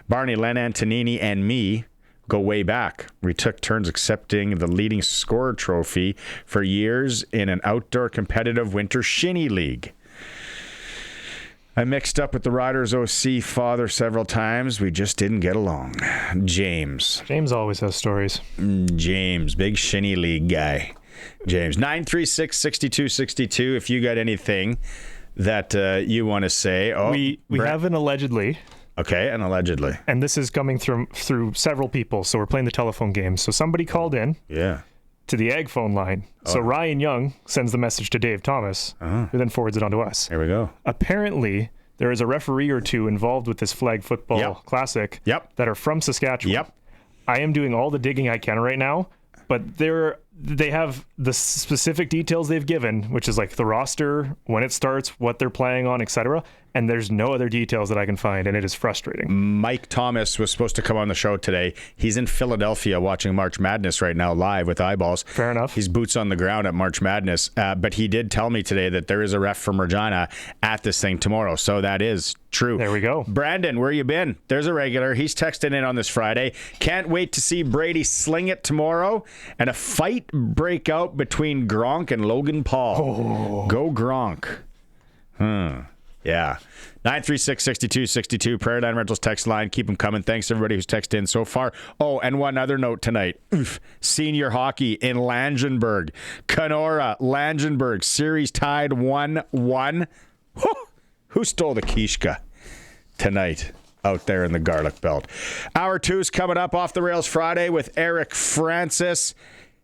Speaker 2: Barney, Len Antonini, and me go way back. We took turns accepting the leading scorer trophy for years in an outdoor competitive winter shinny league. I mixed up with the Riders OC father several times. We just didn't get along. James
Speaker 3: always has stories.
Speaker 2: James, big shinny league guy. James, 936-6262 if you got anything that you want to say. Oh,
Speaker 3: we have an allegedly.
Speaker 2: Okay, and allegedly.
Speaker 3: And this is coming through several people, so we're playing the telephone game. So somebody called in to the Ag phone line. Oh. So Ryan Young sends the message to Dave Thomas, who then forwards it on to us.
Speaker 2: There we go.
Speaker 3: Apparently, there is a referee or two involved with this flag football classic that are from Saskatchewan.
Speaker 2: Yep.
Speaker 3: I am doing all the digging I can right now, but they have the specific details they've given, which is like the roster, when it starts, what they're playing on, etc. And there's no other details that I can find, and it is frustrating.
Speaker 2: Mike Thomas was supposed to come on the show today. He's in Philadelphia watching March Madness right now live with eyeballs.
Speaker 3: Fair enough.
Speaker 2: He's boots on the ground at March Madness. But he did tell me today that there is a ref from Regina at this thing tomorrow. So that is true.
Speaker 3: There we go.
Speaker 2: Brandon, where you been? There's a regular. He's texting in on this Friday. Can't wait to see Brady sling it tomorrow and a fight break out between Gronk and Logan Paul. Go Gronk. Yeah. 936-6262, Paradigm Rentals text line. Keep them coming. Thanks to everybody who's texted in so far. Oh, and one other note tonight. Senior hockey in Langenburg. Kenora, Langenburg. Series tied 1-1. Who stole the Kishka tonight out there in the Garlic Belt? Hour 2 is coming up off the rails Friday with Eric Francis.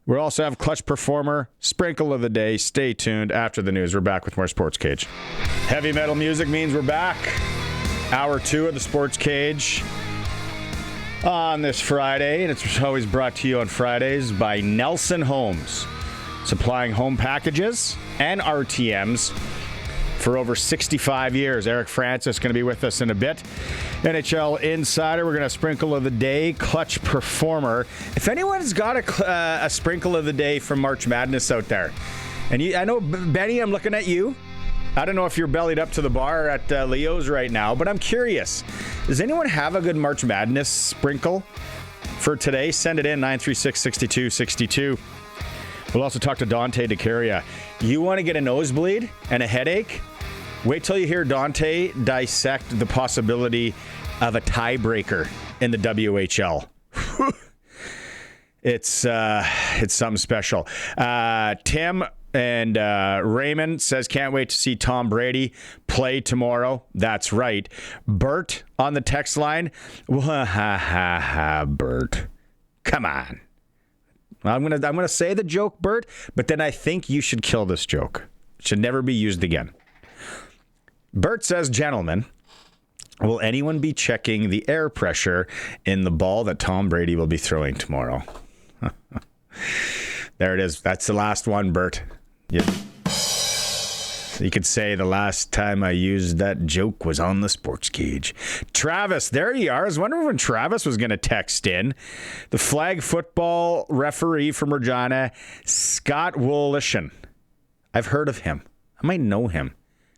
Speaker 2: We'll also have Clutch Performer, Sprinkle of the Day. Stay tuned. After the news, we're back with more Sports Cage. Heavy metal music means we're back. Hour 2 of the Sports Cage on this Friday. And it's always brought to you on Fridays by Nelson Homes, supplying home packages and RTMs for over 65 years. Eric Francis is going to be with us in a bit. NHL Insider, we're going to Sprinkle of the Day, Clutch Performer. If anyone's got a Sprinkle of the Day from March Madness out there, and I know, Benny, I'm looking at you. I don't know if you're bellied up to the bar at Leo's right now, but I'm curious. Does anyone have a good March Madness sprinkle for today? Send it in, 936-6262. We'll also talk to Dante to Caria. You want to get a nosebleed and a headache? Wait till you hear Dante dissect the possibility of a tiebreaker in the WHL. It's something special. Tim and Raymond says, can't wait to see Tom Brady play tomorrow. That's right. Bert on the text line. Bert. Come on. I'm gonna say the joke, Bert, but then I think you should kill this joke. It should never be used again. Bert says, gentlemen, will anyone be checking the air pressure in the ball that Tom Brady will be throwing tomorrow? There it is. That's the last one, Bert. You could say the last time I used that joke was on the SportsCage. Travis, there you are. I was wondering when Travis was going to text in. The flag football referee from Regina, Scott Wolishin. I've heard of him. I might know him.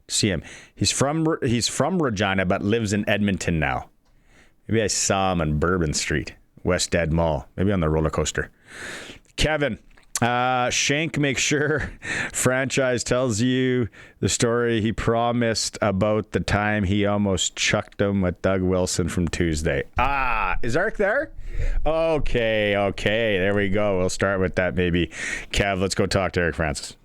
Speaker 2: See him. He's from Regina, but lives in Edmonton now. Maybe I saw him on Bourbon Street, West Ed Mall. Maybe on the roller coaster. Kevin. Shank, make sure franchise tells you the story he promised about the time he almost chucked him with Doug Wilson from Tuesday. Is Eric there? Okay, there we go. We'll start with that maybe. Kev, let's go talk to Eric Francis.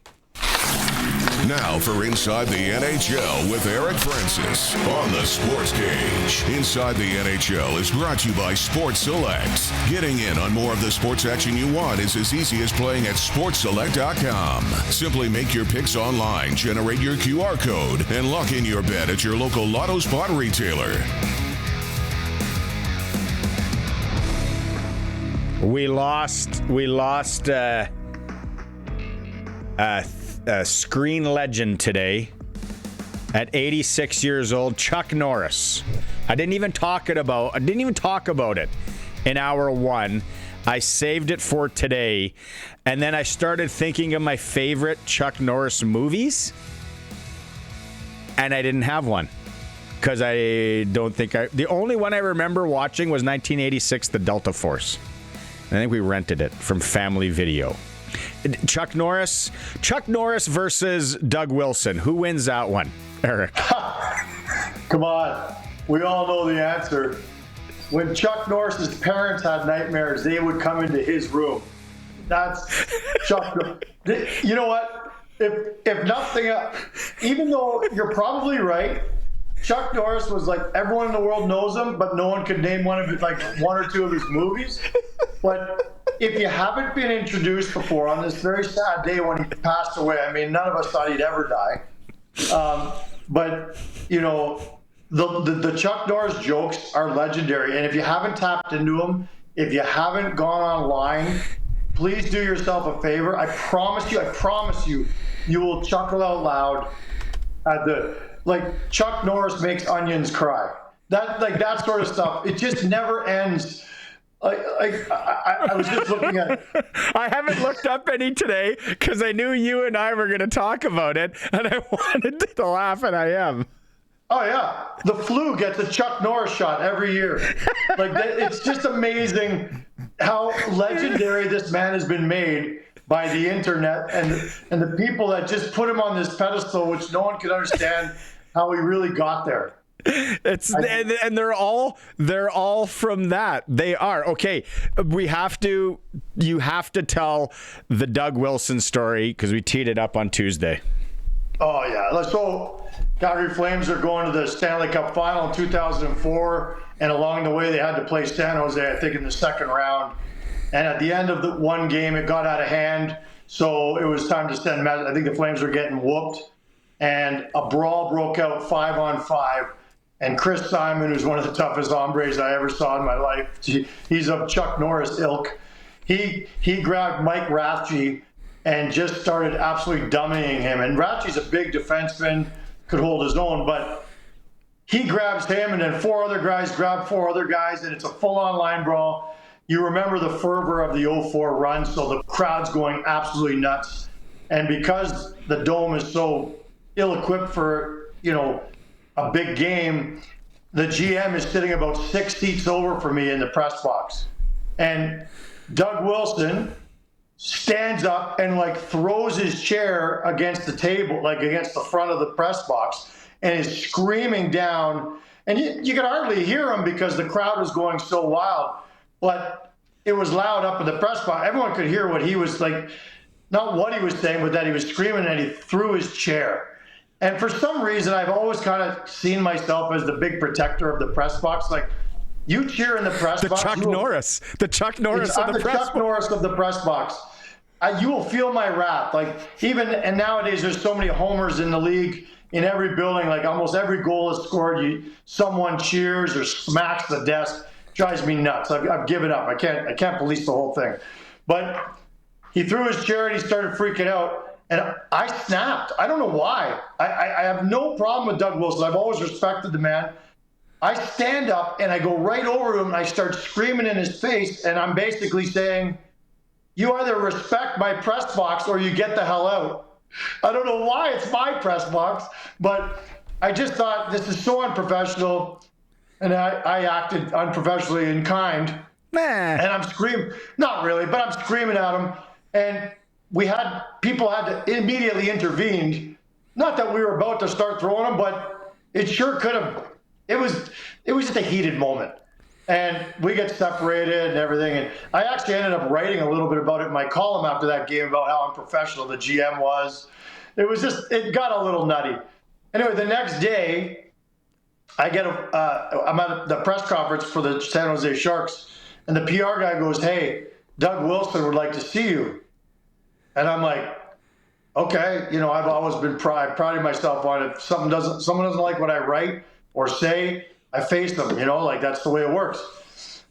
Speaker 1: Now for Inside the NHL with Eric Francis on the Sports Cage. Inside the NHL is brought to you by Sports Select. Getting in on more of the sports action you want is as easy as playing at sportsselect.com. Simply make your picks online, generate your QR code, and lock in your bet at your local Lotto Spot retailer.
Speaker 2: We lost a screen legend today at 86 years old, Chuck Norris. I didn't even talk about it in hour one. I saved it for today, and then I started thinking of my favorite Chuck Norris movies, and I didn't have one because I don't think the only one I remember watching was 1986, The Delta Force. I think we rented it from Family Video. Chuck Norris versus Doug Wilson. Who wins that one, Eric?
Speaker 6: Come on. We all know the answer. When Chuck Norris's parents had nightmares, they would come into his room. That's Chuck. You know what? If nothing else, even though you're probably right, Chuck Norris was like, everyone in the world knows him, but no one could name one or two of his movies. But if you haven't been introduced before on this very sad day when he passed away, I mean, none of us thought he'd ever die. But, you know, the Chuck Norris jokes are legendary. And if you haven't tapped into them, if you haven't gone online, please do yourself a favor. I promise you, you will chuckle out loud at Chuck Norris makes onions cry. That sort of stuff. It just never ends. I was just looking at it.
Speaker 2: I haven't looked up any today because I knew you and I were going to talk about it, and I wanted to laugh, and I am.
Speaker 6: Oh, yeah. The flu gets a Chuck Norris shot every year. It's just amazing how legendary this man has been made by the internet and the people that just put him on this pedestal, which no one could understand how he really got there.
Speaker 2: And they're all from that. They are. Okay, you have to tell the Doug Wilson story because we teed it up on Tuesday.
Speaker 6: Oh yeah. So Calgary Flames are going to the Stanley Cup final in 2004, and along the way they had to play San Jose, I think, in the second round. And at the end of the one game, it got out of hand, so it was time to send message. I think the Flames were getting whooped, and a brawl broke out 5-on-5. And Chris Simon, who's one of the toughest hombres I ever saw in my life, he's of Chuck Norris ilk. He grabbed Mike Rathje and just started absolutely dominating him. And Rathje's a big defenseman, could hold his own, but he grabs him, and then four other guys grab four other guys, and it's a full-on line brawl. You remember the fervor of the 04 run, so the crowd's going absolutely nuts. And because the Dome is so ill-equipped for, a big game, the GM is sitting about 6 seats over from me in the press box. And Doug Wilson stands up and throws his chair against the table, against the front of the press box, and is screaming down. And you could hardly hear him because the crowd was going so wild. But it was loud up in the press box. Everyone could hear what he was not what he was saying, but that he was screaming, and he threw his chair. And for some reason, I've always kind of seen myself as the big protector of the press box. You cheer in the press box.
Speaker 2: The Chuck Norris of the press box.
Speaker 6: I'm the Chuck Norris of the press box. You will feel my wrath. And nowadays, there's so many homers in the league, in every building. Almost every goal is scored, someone cheers or smacks the desk. Drives me nuts. I've given up. I can't police the whole thing. But he threw his chair and he started freaking out. And I snapped. I don't know why. I have no problem with Doug Wilson. I've always respected the man. I stand up and I go right over to him and I start screaming in his face. And I'm basically saying, you either respect my press box or you get the hell out. I don't know why it's my press box, but I just thought this is so unprofessional. And I acted unprofessionally in kind. And I'm screaming, not really, but I'm screaming at him. And people had to immediately intervene. Not that we were about to start throwing them, but it sure could have. It was just a heated moment. And we get separated and everything. And I actually ended up writing a little bit about it in my column after that game about how unprofessional the GM was. It got a little nutty. Anyway, the next day, I'm at the press conference for the San Jose Sharks, and the PR guy goes, hey, Doug Wilson would like to see you. And I'm like, okay, I've always been priding myself on if someone doesn't like what I write or say, I face them, like that's the way it works.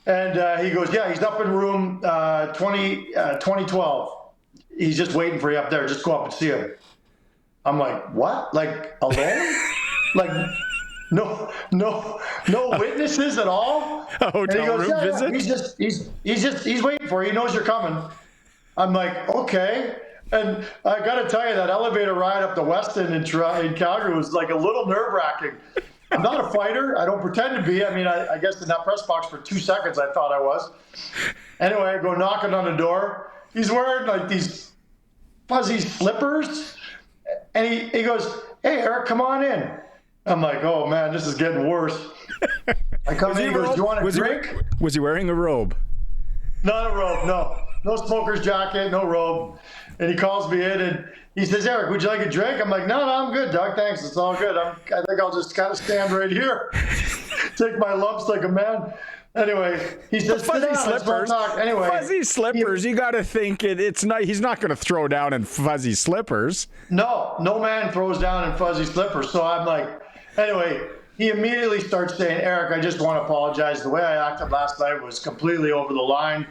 Speaker 6: And he goes, yeah, he's up in room 2012. He's just waiting for you up there. Just go up and see him. I'm like, what? Like alone? Like no witnesses at all?
Speaker 2: A hotel room visit?
Speaker 6: He's waiting for you. He knows you're coming. I'm like, okay. And I got to tell you, that elevator ride up to Weston in Calgary was like a little nerve-wracking. I'm not a fighter. I don't pretend to be. I mean, I guess in that press box for 2 seconds I thought I was. Anyway, I go knocking on the door. He's wearing like these fuzzy slippers. And he goes, hey, Eric, come on in. I'm like, oh, man, this is getting worse. I come in, he goes, do you want a drink?
Speaker 2: Was he wearing a robe?
Speaker 6: Not a robe, no. No smoker's jacket, no robe. And he calls me in and he says, Eric, would you like a drink? I'm like, no, I'm good, Doug. Thanks. It's all good. I think I'll just kind of stand right here. Take my lumps like a man. Anyway, he says,
Speaker 2: fuzzy slippers.
Speaker 6: Anyway,
Speaker 2: fuzzy slippers. You got to think it's not. He's not going to throw down in fuzzy slippers.
Speaker 6: No man throws down in fuzzy slippers. So I'm like, anyway, he immediately starts saying, Eric, I just want to apologize. The way I acted last night was completely over the line.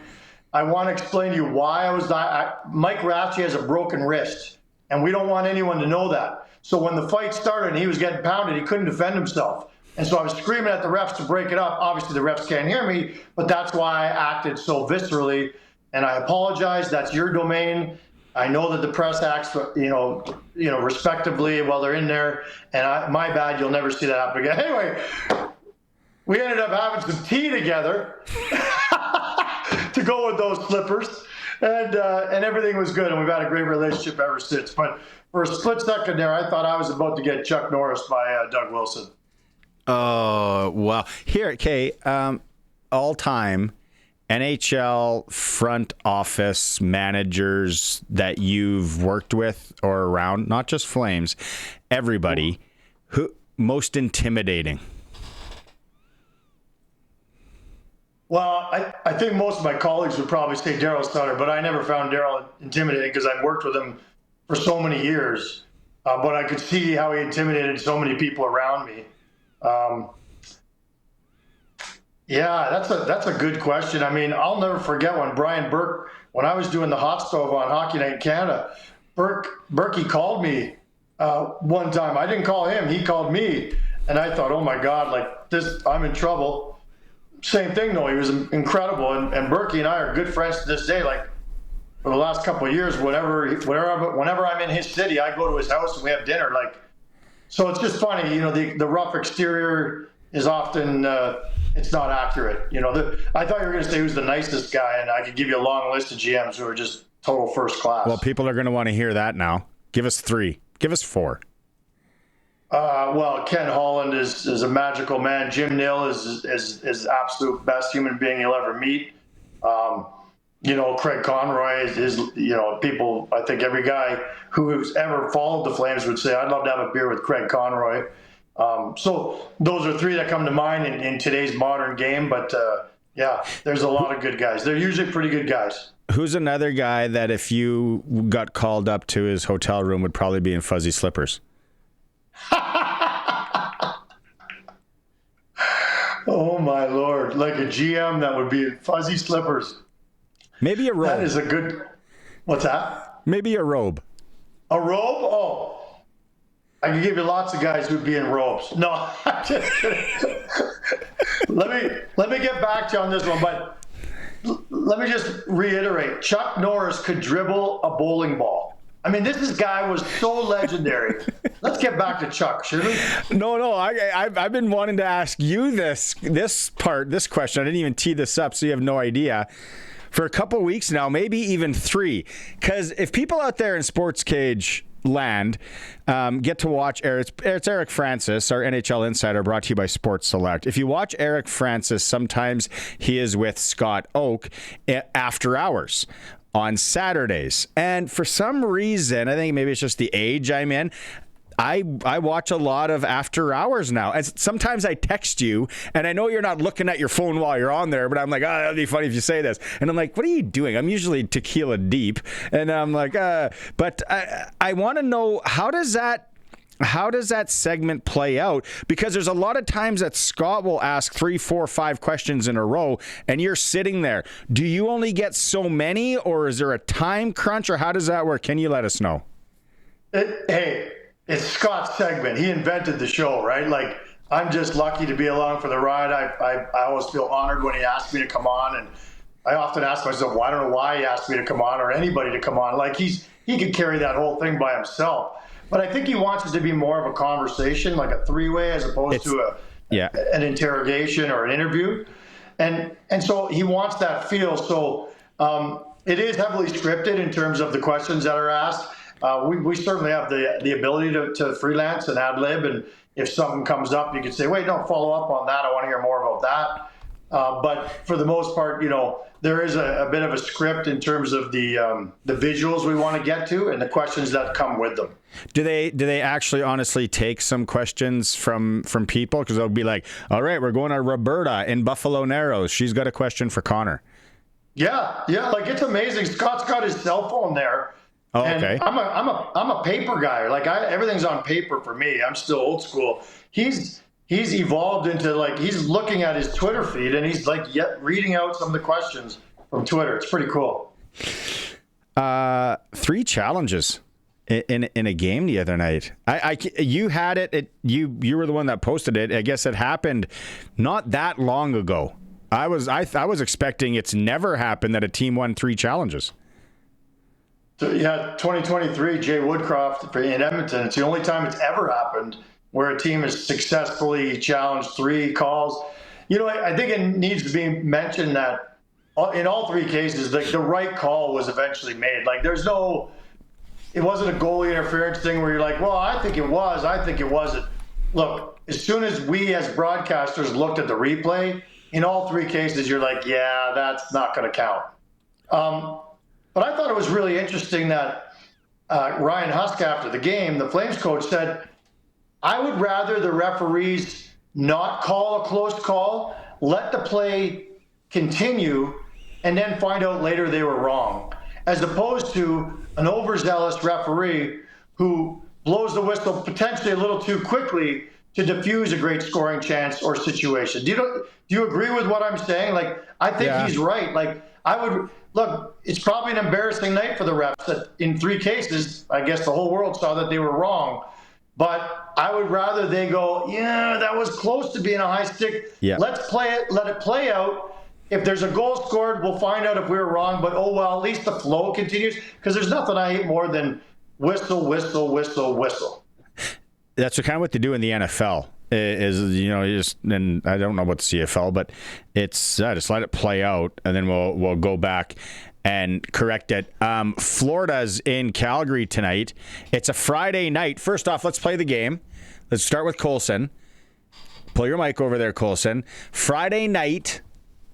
Speaker 6: I want to explain to you why I was not. Mike Ratchie has a broken wrist, and we don't want anyone to know that. So when the fight started and he was getting pounded, he couldn't defend himself. And so I was screaming at the refs to break it up. Obviously, the refs can't hear me, but that's why I acted so viscerally. And I apologize. That's your domain. I know that the press acts, respectively while they're in there. And my bad. You'll never see that happen again. Anyway, we ended up having some tea together to go with those slippers, and everything was good. And we've had a great relationship ever since. But for a split second there, I thought I was about to get Chuck Norris by Doug Wilson.
Speaker 2: Oh, wow. Here, okay, all-time NHL front office managers that you've worked with or around, not just Flames, everybody, who most intimidating?
Speaker 6: Well, I think most of my colleagues would probably say Daryl Sutter, but I never found Daryl intimidating because I've worked with him for so many years. But I could see how he intimidated so many people around me. Yeah, that's a good question. I mean, I'll never forget when Brian Burke, when I was doing the hot stove on Hockey Night in Canada, Berkey called me one time. I didn't call him, he called me. And I thought, oh my God, like this, I'm in trouble. Same thing though, he was incredible. And Berkey and I are good friends to this day. Like for the last couple of years, whenever I'm in his city, I go to his house and we have dinner. Like, so it's just funny, the rough exterior is often, it's not accurate. I thought you were going to say who's the nicest guy, and I could give you a long list of GMs who are just total first class.
Speaker 2: Well, people are going to want to hear that now. Give us 3. Give us 4.
Speaker 6: Well, Ken Holland is a magical man. Jim Nill is absolute best human being you'll ever meet. Craig Conroy is people, I think every guy who's ever followed the Flames would say, I'd love to have a beer with Craig Conroy. So those are 3 that come to mind in today's modern game. But yeah, there's a lot of good guys. They're usually pretty good guys.
Speaker 2: Who's another guy that if you got called up to his hotel room would probably be in fuzzy slippers?
Speaker 6: Oh my Lord. Like a GM that would be in fuzzy slippers.
Speaker 2: Maybe a robe.
Speaker 6: That is a good, what's that?
Speaker 2: Maybe a robe.
Speaker 6: A robe? Oh, I can give you lots of guys who'd be in robes. No, I'm just kidding. Let me get back to you on this one, but let me just reiterate. Chuck Norris could dribble a bowling ball. I mean, this guy was so legendary. Let's get back to Chuck, should we?
Speaker 2: No. I've been wanting to ask you this question. I didn't even tee this up, so you have no idea. For a couple weeks now, maybe even 3. Because if people out there in SportsCage land get to watch it's Eric Francis, our NHL insider, brought to you by Sports Select. If you watch Eric Francis, sometimes he is with Scott Oak after hours on Saturdays. And for some reason, I think maybe it's just the age I'm in, I watch a lot of after hours now. And sometimes I text you, and I know you're not looking at your phone while you're on there, but I'm like, that'd be funny if you say this. And I'm like, what are you doing? I'm usually tequila deep. And I'm like, but I want to know, how does that segment play out? Because there's a lot of times that Scott will ask 3, 4, 5 questions in a row, and you're sitting there. Do you only get so many, or is there a time crunch, or how does that work? Can you let us know?
Speaker 6: It's Scott's segment. He invented the show, right? Like, I'm just lucky to be along for the ride. I always feel honored when he asks me to come on, and I often ask myself, well, I don't know why he asked me to come on or anybody to come on. Like, he could carry that whole thing by himself. But I think he wants it to be more of a conversation, like a 3-way, as opposed to an interrogation or an interview. And so he wants that feel. So it is heavily scripted in terms of the questions that are asked. We certainly have the ability to freelance and ad lib, and if something comes up, you could say, wait, no, follow up on that. I want to hear more about that. But for the most part, there is a bit of a script in terms of the visuals we want to get to and the questions that come with them.
Speaker 2: Do they actually honestly take some questions from people? Because they'll be like, all right, we're going to Roberta in Buffalo Narrows. She's got a question for Connor. Yeah.
Speaker 6: Like, it's amazing. Scott's got his cell phone there.
Speaker 2: Oh, okay.
Speaker 6: And I'm a paper guy. Like, everything's on paper for me. I'm still old school. He's evolved into, like, he's looking at his Twitter feed and he's like reading out some of the questions from Twitter. It's pretty cool.
Speaker 2: 3 challenges in a game the other night. You had it. You were the one that posted it. I guess it happened not that long ago. I was expecting it's never happened that a team won 3 challenges.
Speaker 6: So, 2023, Jay Woodcroft in Edmonton. It's the only time it's ever happened where a team has successfully challenged 3 calls. I think it needs to be mentioned that in all 3 cases, the right call was eventually made. Like, it wasn't a goalie interference thing where you're like, well, I think it was, I think it wasn't. Look, as soon as we as broadcasters looked at the replay, in all 3 cases, you're like, yeah, that's not going to count. But I thought it was really interesting that Ryan Husk, after the game, the Flames coach, said, I would rather the referees not call a close call, let the play continue, and then find out later they were wrong, as opposed to an overzealous referee who blows the whistle potentially a little too quickly to diffuse a great scoring chance or situation. Do you agree with what I'm saying? Like, I think he's right. Like, look, it's probably an embarrassing night for the refs that in 3 cases, I guess the whole world saw that they were wrong. But I would rather they go, that was close to being a high stick. Yeah. Let's play it, let it play out. If there's a goal scored, we'll find out if we were wrong. But, at least the flow continues. Because there's nothing I hate more than whistle, whistle, whistle, whistle.
Speaker 2: That's kind of what they do in the NFL. And I don't know about the CFL, but it's just let it play out, and then we'll go back and correct it. Florida's in Calgary tonight. It's a Friday night. First off, let's play the game. Let's start with Colson. Pull your mic over there, Colson. Friday night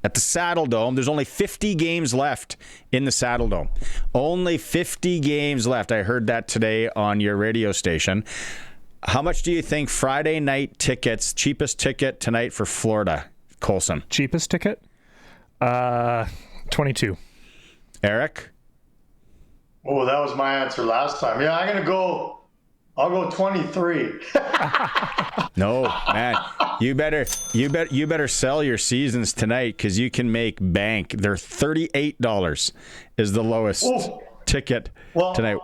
Speaker 2: at the Saddle Dome. There's only 50 games left in the Saddle Dome. Only 50 games left. I heard that today on your radio station. How much do you think Friday night tickets, cheapest ticket tonight for Florida, Colson?
Speaker 3: Cheapest ticket? 22.
Speaker 2: Eric?
Speaker 6: Oh, that was my answer last time. Yeah, I'll go 23.
Speaker 2: No, man. You better sell your seasons tonight, because you can make bank. They're $38 is the lowest ticket tonight.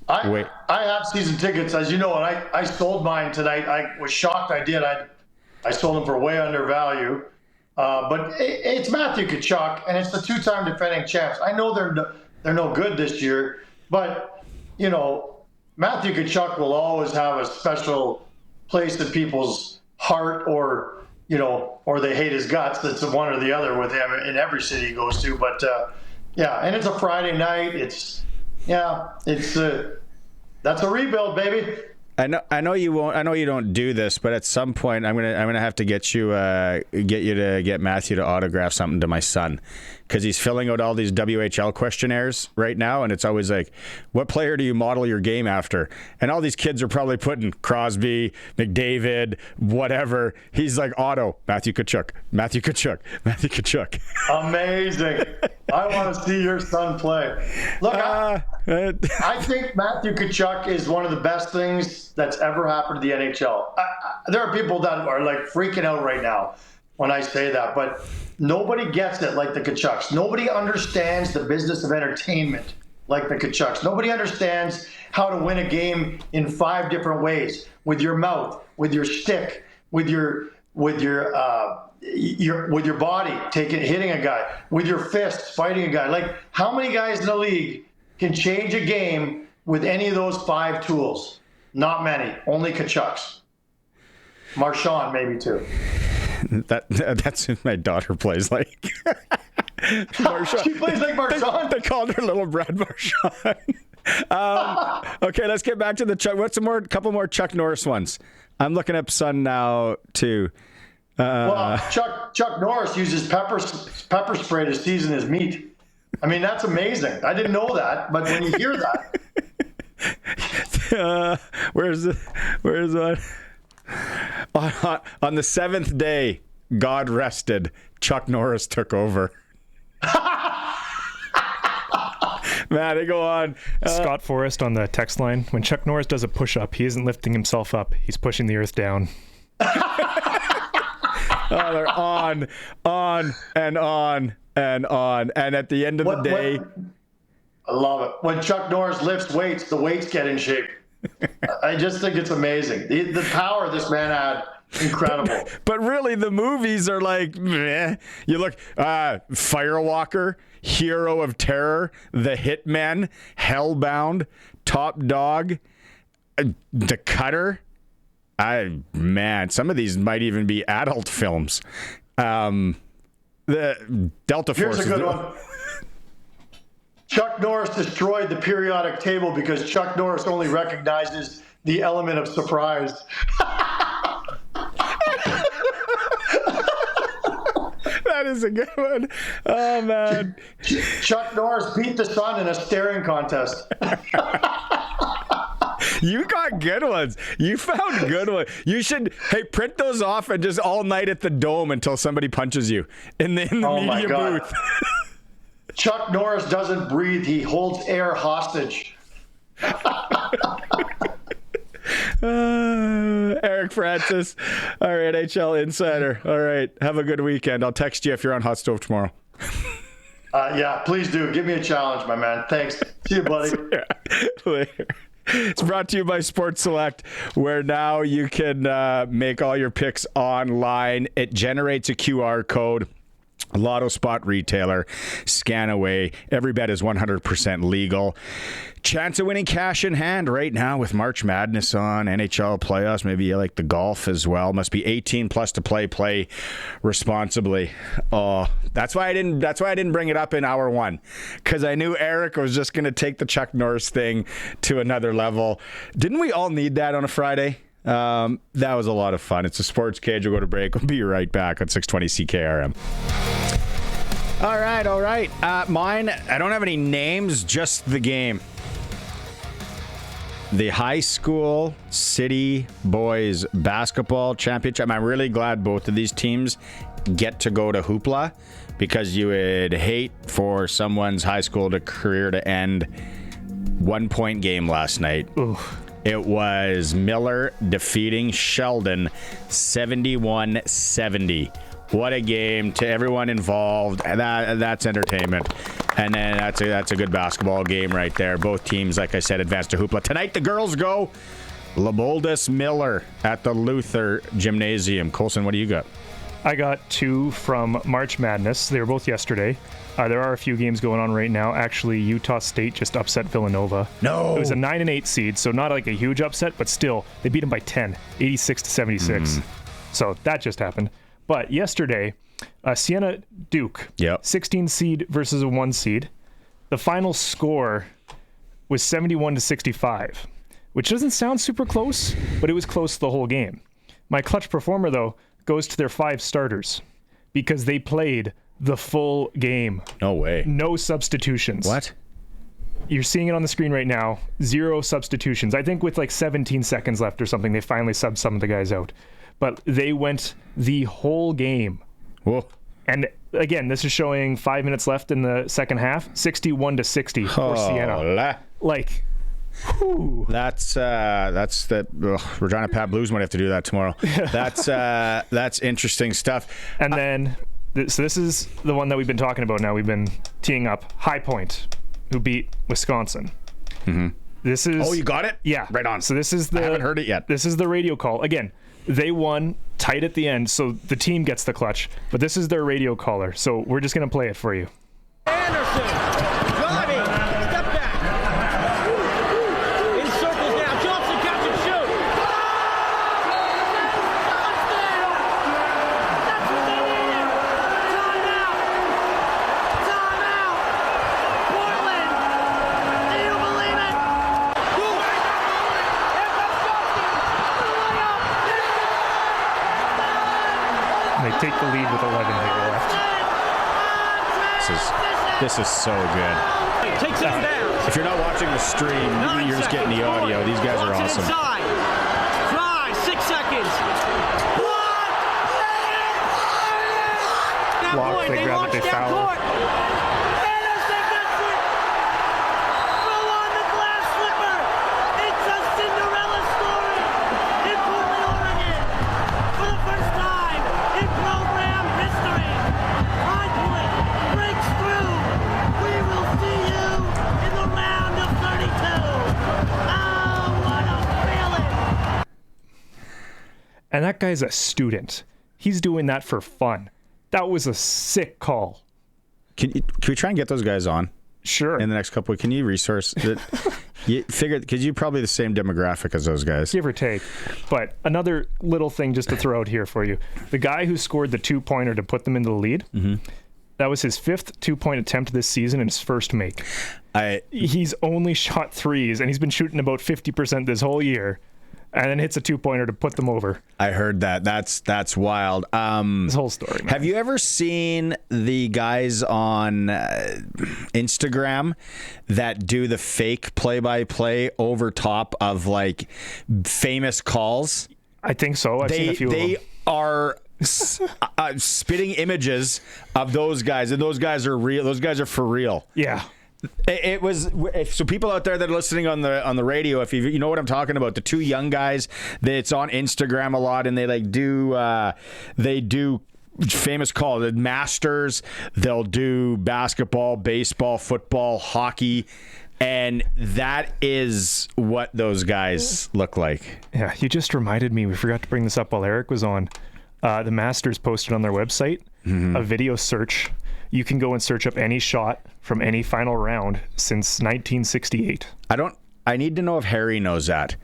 Speaker 6: I have season tickets, as you know, and I sold mine tonight. I was shocked I did. I sold them for way under value. But it's Matthew Tkachuk, and it's the two-time defending champs. I know they're no good this year, but, you know, Matthew Tkachuk will always have a special place in people's heart, or, you know, or they hate his guts. That's one or the other with him in every city he goes to. But, yeah, and it's a Friday night. That's a rebuild, baby.
Speaker 2: I know you won't. I know you don't do this, but at some point, I'm gonna have to get you to get Matthew to autograph something to my son, because he's filling out all these WHL questionnaires right now, and it's always like, what player do you model your game after? And all these kids are probably putting Crosby, McDavid, whatever. He's like, Otto, Matthew Tkachuk, Matthew Tkachuk, Matthew Tkachuk.
Speaker 6: Amazing. I want to see your son play. Look, I think Matthew Tkachuk is one of the best things that's ever happened to the NHL. There are people that are like freaking out right now when I say that, but nobody gets it like the Tkachuks. Nobody understands the business of entertainment like the Tkachuks. Nobody understands how to win a game in 5 different ways: with your mouth, with your stick, with your body, hitting a guy, with your fists, fighting a guy. Like, how many guys in the league can change a game with any of those 5 tools? Not many. Only Tkachuks. Marchand, maybe too.
Speaker 2: That's who my daughter plays like.
Speaker 6: Marchand. She plays like Marchand.
Speaker 2: They called her little Brad Marchand. Okay, let's get back to the Chuck. What's couple more Chuck Norris ones? I'm looking up Sun now too.
Speaker 6: Well, Chuck Norris uses pepper spray to season his meat. I mean, that's amazing. I didn't know that, but when you hear that.
Speaker 2: Where's that? On the 7th day, God rested. Chuck Norris took over. Man, they go on.
Speaker 3: Scott Forrest on the text line. When Chuck Norris does a push-up, he isn't lifting himself up. He's pushing the earth down.
Speaker 2: Oh, they're on, and on, and on. And at the end of the day...
Speaker 6: I love it. When Chuck Norris lifts weights, the weights get in shape. I just think it's amazing. The power this man had, incredible.
Speaker 2: But really, the movies are like, meh. You look, Firewalker, Hero of Terror, The Hitman, Hellbound, Top Dog, The Cutter. Some of these might even be adult films. The Delta Force.
Speaker 6: Here's a good one. Chuck Norris destroyed the periodic table because Chuck Norris only recognizes the element of surprise.
Speaker 2: That is a good one. Oh, man.
Speaker 6: Chuck Norris beat the Sun in a staring contest.
Speaker 2: You got good ones. You found good ones. You should, print those off and just all night at the Dome until somebody punches you in the media booth.
Speaker 6: Chuck Norris doesn't breathe. He holds air hostage.
Speaker 2: Eric Francis, our NHL insider. All right. Have a good weekend. I'll text you if you're on Hot Stove tomorrow.
Speaker 6: Yeah, please do. Give me a challenge, my man. Thanks. See you, buddy.
Speaker 2: Later. It's brought to you by Sports Select, where now you can make all your picks online. It generates a QR code. Lotto spot retailer, scan away. Every bet is 100% legal. Chance of winning cash in hand right now with March Madness on, NHL playoffs. Maybe you like the golf as well. Must be 18 plus to play. Play responsibly. Oh, that's why I didn't bring it up in hour 1, because I knew Eric was just going to take the Chuck Norris thing to another level. Didn't we all need that on a Friday? That was a lot of fun. It's a Sports Cage. We'll go to break. We'll be right back on 620 CKRM. All right. Mine, I don't have any names, just the game. The high school city boys basketball championship. I'm really glad both of these teams get to go to Hoopla, because you would hate for someone's high school career to end 1-point game last night.
Speaker 3: Ooh.
Speaker 2: It was Miller defeating Sheldon 71-70. What a game to everyone involved. That's entertainment. And then that's a good basketball game right there. Both teams, like I said, advanced to Hoopla. Tonight, the girls go Laboldus Miller at the Luther Gymnasium. Colson, what do you got?
Speaker 3: I got 2 from March Madness. They were both yesterday. There are a few games going on right now. Actually, Utah State just upset Villanova.
Speaker 2: No.
Speaker 3: It was a 9-8 seed, so not like a huge upset, but still, they beat them by 10, 86-76. So that just happened. But yesterday, Siena Duke, 16 seed versus a 1 seed. The final score was 71-65, which doesn't sound super close, but it was close the whole game. My clutch performer, though, goes to their 5 starters because they played the full game.
Speaker 2: No way.
Speaker 3: No substitutions.
Speaker 2: What?
Speaker 3: You're seeing it on the screen right now. 0 substitutions. I think with like 17 seconds left or something, they finally subbed some of the guys out. But they went the whole game.
Speaker 2: Whoa.
Speaker 3: And again, this is showing 5 minutes left in the second half. 61-60 for Siena. Like, whew.
Speaker 2: That's Regina Pat Blues might have to do that tomorrow. That's interesting stuff.
Speaker 3: And then, so this is the one that we've been talking about now. We've been teeing up. High Point, who beat Wisconsin.
Speaker 2: Mm-hmm.
Speaker 3: This is.
Speaker 2: Oh, you got it?
Speaker 3: Yeah.
Speaker 2: Right on.
Speaker 3: So this is the.
Speaker 2: I haven't heard it yet.
Speaker 3: This is the radio call. Again, they won tight at the end, so the team gets the clutch. But this is their radio caller. So we're just going to play it for you.
Speaker 7: Anderson, driving, step back. In circles now. Johnson, catch and shoot. That's what they needed. Timeout. Portland. Do you believe it?
Speaker 3: And they take the lead with 11 here left.
Speaker 2: This is so good.
Speaker 7: Takes it down.
Speaker 2: If you're not watching the stream, you're just getting the audio. These guys are awesome.
Speaker 7: Inside. Drive, 6 seconds.
Speaker 3: Block, they grab it, they foul.
Speaker 7: Anderson gets it. Throw on the glass slipper. It's a Cinderella story in Portland, Oregon. For the first time in program history. High Point breaks through. We will see you in the round of 32. Oh, what a feeling.
Speaker 3: And that guy's a student. He's doing that for fun. That was a sick call.
Speaker 2: Can we try and get those guys on?
Speaker 3: Sure.
Speaker 2: In the next couple, can you resource that? You figure because you're probably the same demographic as those guys,
Speaker 3: give or take. But another little thing just to throw out here for you: the guy who scored the 2-pointer to put them into the lead. Mm-hmm. That was his 5th 2-point attempt this season and his first make. He's only shot 3s, and he's been shooting about 50% this whole year. And then hits a 2-pointer to put them over.
Speaker 2: I heard that. That's wild.
Speaker 3: This whole story, man.
Speaker 2: Have you ever seen the guys on Instagram that do the fake play-by-play over top of like famous calls?
Speaker 3: I think so. I've seen a few of them.
Speaker 2: They are spitting images of those guys, and those guys are real. Those guys are for real.
Speaker 3: Yeah.
Speaker 2: It was so people out there that are listening on the radio, if you know what I'm talking about, the 2 young guys that's on Instagram a lot, and they do famous call the Masters. They'll do basketball, baseball, football, hockey, and that is what those guys look like.
Speaker 3: Yeah, you just reminded me. We forgot to bring this up while Eric was on. The Masters posted on their website a video search. You can go and search up any shot from any final round since 1968.
Speaker 2: I need to know if Harry knows that,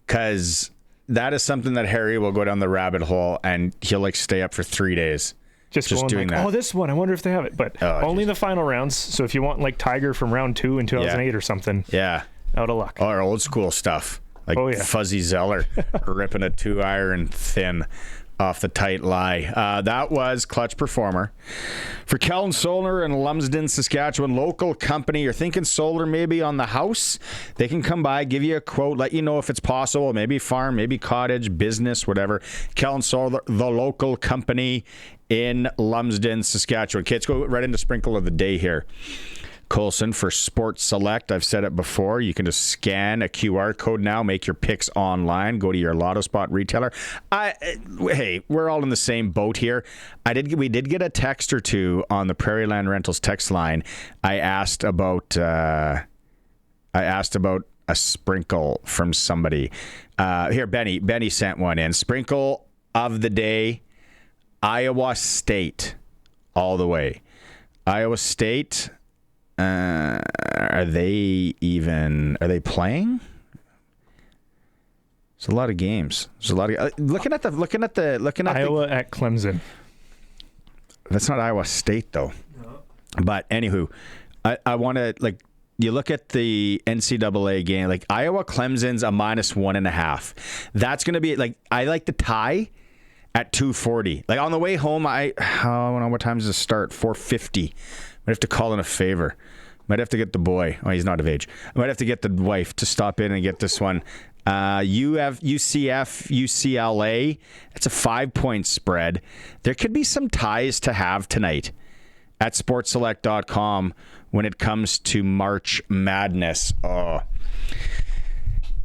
Speaker 2: because that is something that Harry will go down the rabbit hole and he'll like stay up for 3 days. Just doing
Speaker 3: like,
Speaker 2: that.
Speaker 3: Oh, this one. I wonder if they have it. But only the final rounds. So if you want like Tiger from round 2 in 2008 or something.
Speaker 2: Yeah.
Speaker 3: Out of luck.
Speaker 2: Or old school stuff. Like Fuzzy Zeller ripping a 2-iron thin off the tight lie. That was Clutch Performer. For Kellen Solar in Lumsden, Saskatchewan, local company. You're thinking solar maybe on the house? They can come by, give you a quote, let you know if it's possible. Maybe farm, maybe cottage, business, whatever. Kellen Solar, the local company in Lumsden, Saskatchewan. Okay, let's go right into sprinkle of the day here. Colson for Sports Select. I've said it before. You can just scan a QR code now, make your picks online, go to your Lotto Spot retailer. Hey, we're all in the same boat here. We did get a text or two on the Prairie Land Rentals text line. I asked about a sprinkle from somebody. Here, Benny sent one in. Sprinkle of the day, Iowa State, all the way. Iowa State, are they playing? There's a lot of games. There's a lot of looking at
Speaker 3: Iowa at Clemson.
Speaker 2: That's not Iowa State though. No. But anywho, I want to you look at the NCAA game, Iowa Clemson's a -1.5. That's going to be I like the tie at 240. On the way home, I don't know what time does it start? 4:50. Might have to call in a favor. Might have to get the boy. Oh, he's not of age. I might have to get the wife to stop in and get this one. You have UCF, UCLA. It's a 5-point spread. There could be some ties to have tonight at sportselect.com when it comes to March Madness. Oh,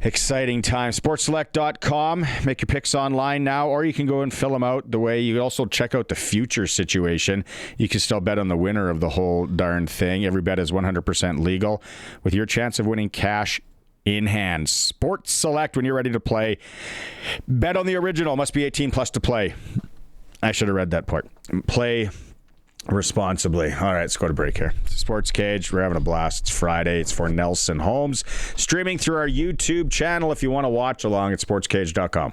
Speaker 2: exciting time. Sportselect.com. Make your picks online now, or you can go and fill them out the way you also check out the future situation. You can still bet on the winner of the whole darn thing. Every bet is 100% legal with your chance of winning cash in hand. Sports Select, when you're ready to play. Bet on the original. Must be 18 plus to play. I should have read that part. Play responsibly. All right, let's go to break here. Sports Cage, we're having a blast. It's Friday. It's for Nelson Holmes. Streaming through our YouTube channel if you want to watch along at sportscage.com.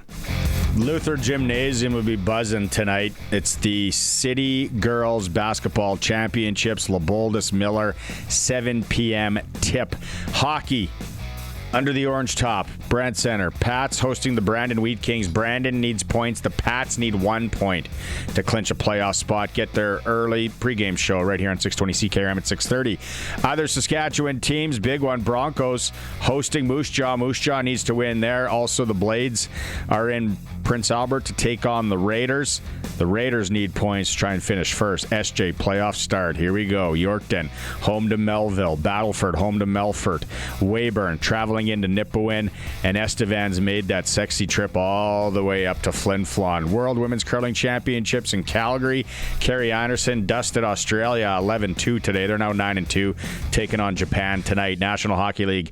Speaker 2: Luther Gymnasium will be buzzing tonight. It's the City Girls Basketball Championships. LaBoldus Miller, 7 p.m. tip. Hockey. Under the orange top, Brandt Center. Pats hosting the Brandon Wheat Kings. Brandon needs points. The Pats need 1 point to clinch a playoff spot. Get their early pregame show right here on 620 CKRM at 6:30. Other Saskatchewan teams, big one, Broncos hosting Moose Jaw. Moose Jaw needs to win there. Also, the Blades are in Prince Albert to take on the Raiders. The Raiders need points to try and finish first. SJ playoff start. Here we go. Yorkton home to Melville. Battleford home to Melfort. Weyburn traveling into Nipawin, and Estevan's made that sexy trip all the way up to Flin Flon. World Women's Curling Championships in Calgary. Carrie Anderson dusted Australia 11-2 today. They're now 9-2, taking on Japan tonight. National Hockey League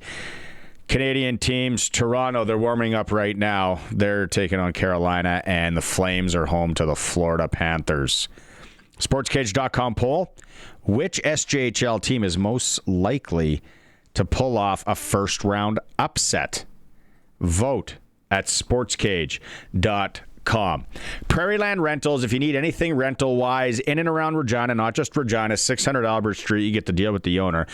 Speaker 2: Canadian teams, Toronto, they're warming up right now. They're taking on Carolina, and the Flames are home to the Florida Panthers. SportsCage.com poll. Which SJHL team is most likely to pull off a first-round upset? Vote at sportscage.com. Prairie Land Rentals, if you need anything rental-wise in and around Regina, not just Regina, 600 Albert Street, you get to deal with the owner.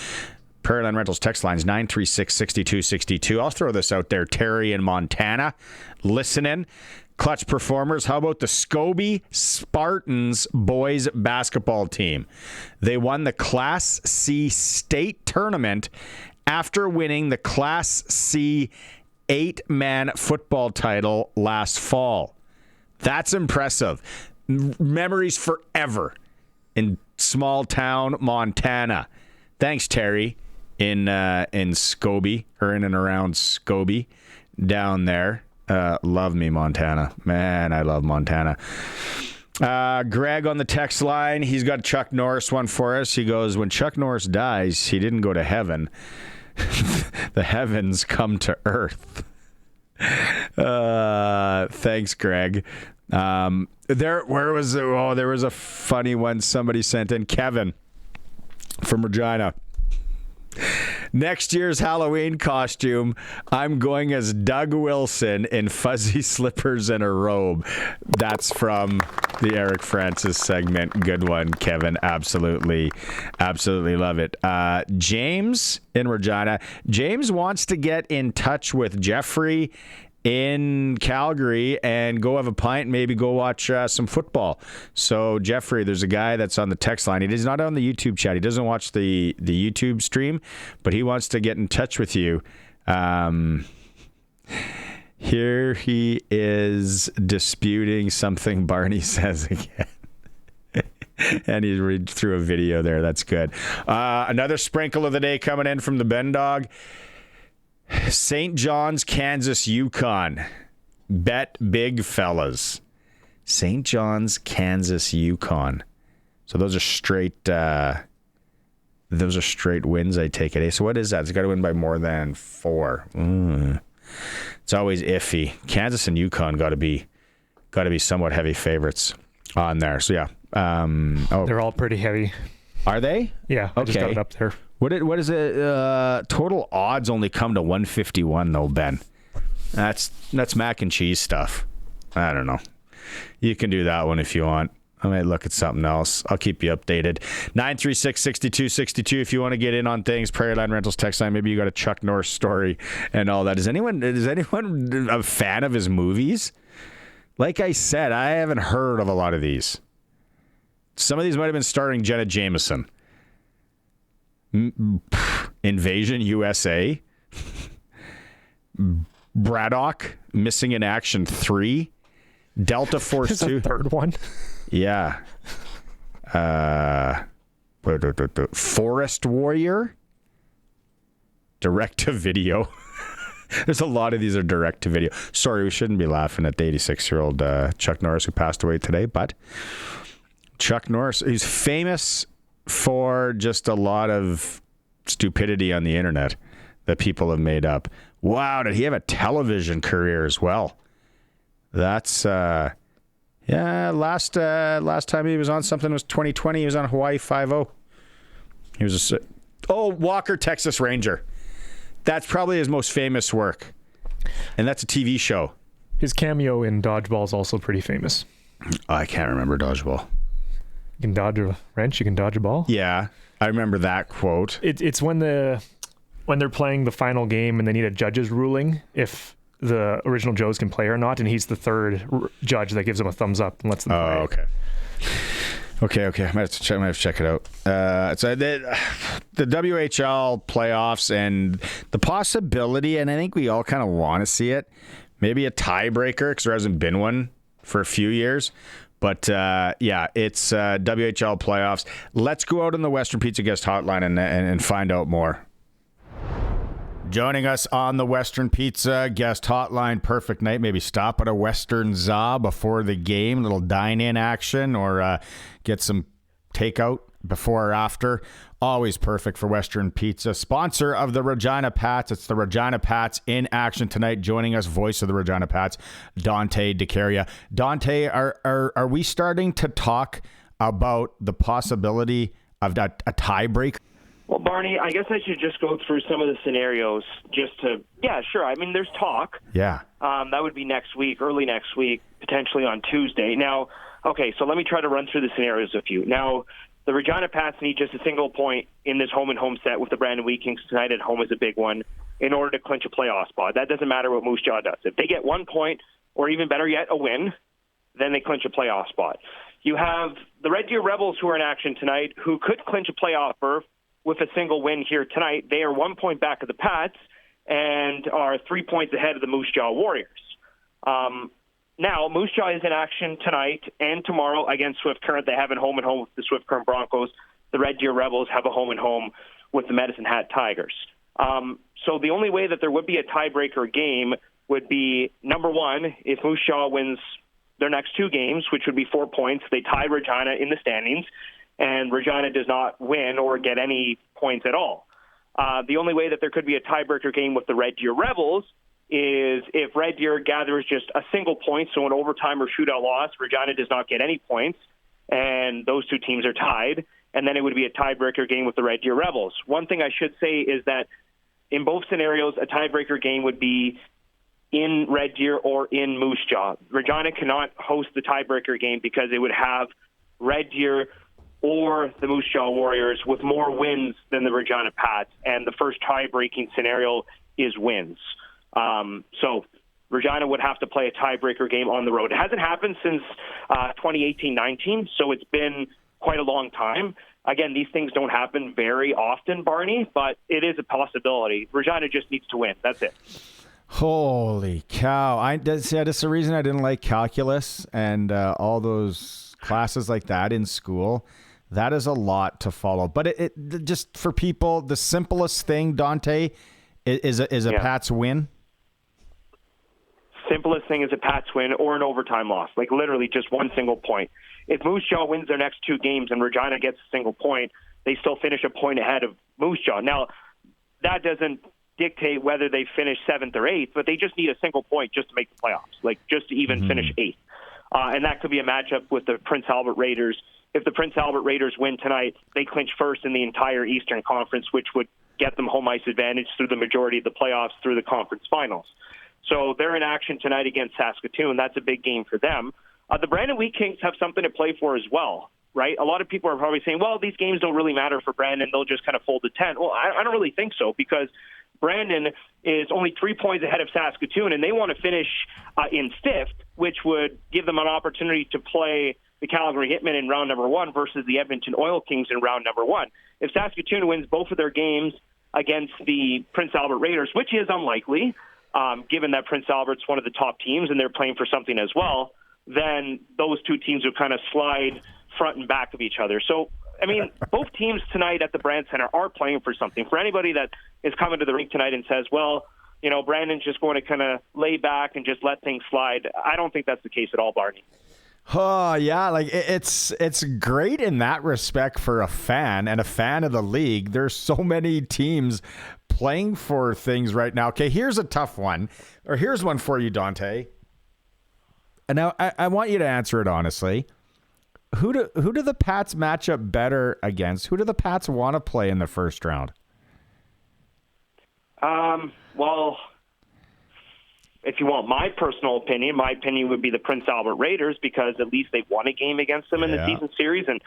Speaker 2: Prairie Land Rentals text lines 936-6262. I'll throw this out there. Terry in Montana listening. Clutch performers. How about the Scobie Spartans boys basketball team? They won the Class C state tournament after winning the Class C 8-man football title last fall. That's impressive. Memories forever in small town Montana. Thanks, Terry, in Scobie, or in and around Scobie down there. Love me, Montana. Man, I love Montana. Greg on the text line, he's got Chuck Norris one for us. He goes, when Chuck Norris dies, he didn't go to heaven. The heavens come to earth. Thanks, Greg. There was a funny one somebody sent in. Kevin from Regina. Next year's Halloween costume, I'm going as Doug Wilson in fuzzy slippers and a robe. That's from the Eric Francis segment. Good one, Kevin. Absolutely love it. James in Regina. James wants to get in touch with Jeffrey in Calgary and go have a pint, maybe go watch some football. So Jeffrey, there's a guy that's on the text line. He's not on the YouTube chat. He doesn't watch the YouTube stream, but he wants to get in touch with you. Here he is disputing something Barney says again. And he's read through a video there. That's good. Another sprinkle of the day coming in from the Ben Dog. St. John's, Kansas, Yukon. Bet big, fellas. St. John's, Kansas, Yukon. So those are straight wins, I take it. So what is that? It's got to win by more than 4. It's always iffy. Kansas and Yukon got to be somewhat heavy favorites on there. So yeah.
Speaker 3: They're all pretty heavy.
Speaker 2: Are they?
Speaker 3: Yeah. I just got it up there.
Speaker 2: What is it? Total odds only come to 151 though, Ben. That's mac and cheese stuff. I don't know. You can do that one if you want. I might look at something else. I'll keep you updated. 936-6262 if you want to get in on things. Prairie Line Rentals text line. Maybe you got a Chuck Norris story and all that. Is anyone a fan of his movies? Like I said, I haven't heard of a lot of these. Some of these might have been starring Jenna Jameson. Invasion USA. Braddock, Missing in Action 3. Delta Force 2.
Speaker 3: A third one.
Speaker 2: Yeah. Forest Warrior. Direct to video. There's a lot of these are direct to video. Sorry, we shouldn't be laughing at the 86-year-old Chuck Norris who passed away today, but Chuck Norris, he's famous for just a lot of stupidity on the internet that people have made up. Wow, did he have a television career as well? That's last time he was on something was 2020. He was on Hawaii 5-0. He was Walker, Texas Ranger. That's probably his most famous work. And that's a TV show.
Speaker 3: His cameo in Dodgeball is also pretty famous.
Speaker 2: Oh, I can't remember Dodgeball.
Speaker 3: You can dodge a wrench, you can dodge a ball.
Speaker 2: Yeah, I remember that quote.
Speaker 3: It's when they're playing the final game and they need a judge's ruling if the original Joes can play or not, and he's the third judge that gives them a thumbs up and lets them play.
Speaker 2: Oh, okay. I might have to check it out. So the WHL playoffs and the possibility, and I think we all kind of want to see it, maybe a tiebreaker because there hasn't been one for a few years. But it's WHL playoffs. Let's go out on the Western Pizza Guest Hotline and find out more. Joining us on the Western Pizza Guest Hotline, perfect night. Maybe stop at a Western Za before the game, little dine-in action, or get some takeout before or after. Always perfect for Western Pizza. Sponsor of the Regina Pats. It's the Regina Pats in action tonight. Joining us, voice of the Regina Pats, Dante Caria. Dante, are we starting to talk about the possibility of a tiebreak?
Speaker 8: Well, Barney, I guess I should just go through some of the scenarios yeah, sure. I mean, there's talk.
Speaker 2: Yeah.
Speaker 8: That would be next week, early next week, potentially on Tuesday. Now, okay, so let me try to run through the scenarios with you. Now, the Regina Pats need just a single point in this home-and-home set with the Brandon Wheat Kings tonight at home is a big one in order to clinch a playoff spot. That doesn't matter what Moose Jaw does. If they get 1 point, or even better yet, a win, then they clinch a playoff spot. You have the Red Deer Rebels who are in action tonight who could clinch a playoff berth with a single win here tonight. They are 1 point back of the Pats and are 3 points ahead of the Moose Jaw Warriors. Now, Moose Jaw is in action tonight and tomorrow against Swift Current. They have a home-and-home with the Swift Current Broncos. The Red Deer Rebels have a home-and-home with the Medicine Hat Tigers. So the only way that there would be a tiebreaker game would be, number one, if Moose Jaw wins their next 2 games, which would be 4 points, they tie Regina in the standings, and Regina does not win or get any points at all. The only way that there could be a tiebreaker game with the Red Deer Rebels is if Red Deer gathers just a single point, so an overtime or shootout loss, Regina does not get any points, and those 2 teams are tied, and then it would be a tiebreaker game with the Red Deer Rebels. One thing I should say is that in both scenarios, a tiebreaker game would be in Red Deer or in Moose Jaw. Regina cannot host the tiebreaker game because it would have Red Deer or the Moose Jaw Warriors with more wins than the Regina Pats, and the first tie-breaking scenario is wins. So Regina would have to play a tiebreaker game on the road. It hasn't happened since 2018-19, so it's been quite a long time. Again, these things don't happen very often, Barney, but it is a possibility. Regina just needs to win. That's it.
Speaker 2: Holy cow. That's the reason I didn't like calculus and all those classes like that in school. That is a lot to follow. But it just for people, the simplest thing, Dante, is a Pats win.
Speaker 8: Simplest thing is a Pats win or an overtime loss. Like literally just one single point. If Moose Jaw wins their next 2 games and Regina gets a single point, they still finish a point ahead of Moose Jaw. Now, that doesn't dictate whether they finish 7th or 8th, but they just need a single point just to make the playoffs, like just to even finish 8th. And that could be a matchup with the Prince Albert Raiders. If the Prince Albert Raiders win tonight, they clinch first in the entire Eastern Conference, which would get them home ice advantage through the majority of the playoffs through the conference finals. So they're in action tonight against Saskatoon. That's a big game for them. The Brandon Wheat Kings have something to play for as well, right? A lot of people are probably saying, well, these games don't really matter for Brandon. They'll just kind of fold the tent. Well, I don't really think so because Brandon is only 3 points ahead of Saskatoon, and they want to finish in 5th, which would give them an opportunity to play the Calgary Hitmen in round number 1 versus the Edmonton Oil Kings in round number 1. If Saskatoon wins both of their games against the Prince Albert Raiders, which is unlikely, given that Prince Albert's one of the top teams and they're playing for something as well, then those 2 teams would kind of slide front and back of each other. So, I mean, both teams tonight at the Brand Center are playing for something. For anybody that is coming to the rink tonight and says, well, you know, Brandon's just going to kind of lay back and just let things slide, I don't think that's the case at all, Barney.
Speaker 2: Oh, yeah, like it's great in that respect for a fan and a fan of the league. There's so many teams playing for things right now. Okay, here's a tough one, or here's one for you, Dante. And now I want you to answer it honestly. Who do the Pats match up better against? Who do the Pats want to play in the first round?
Speaker 8: Well, if you want my personal opinion would be the Prince Albert Raiders because at least they've won a game against them in the season series, and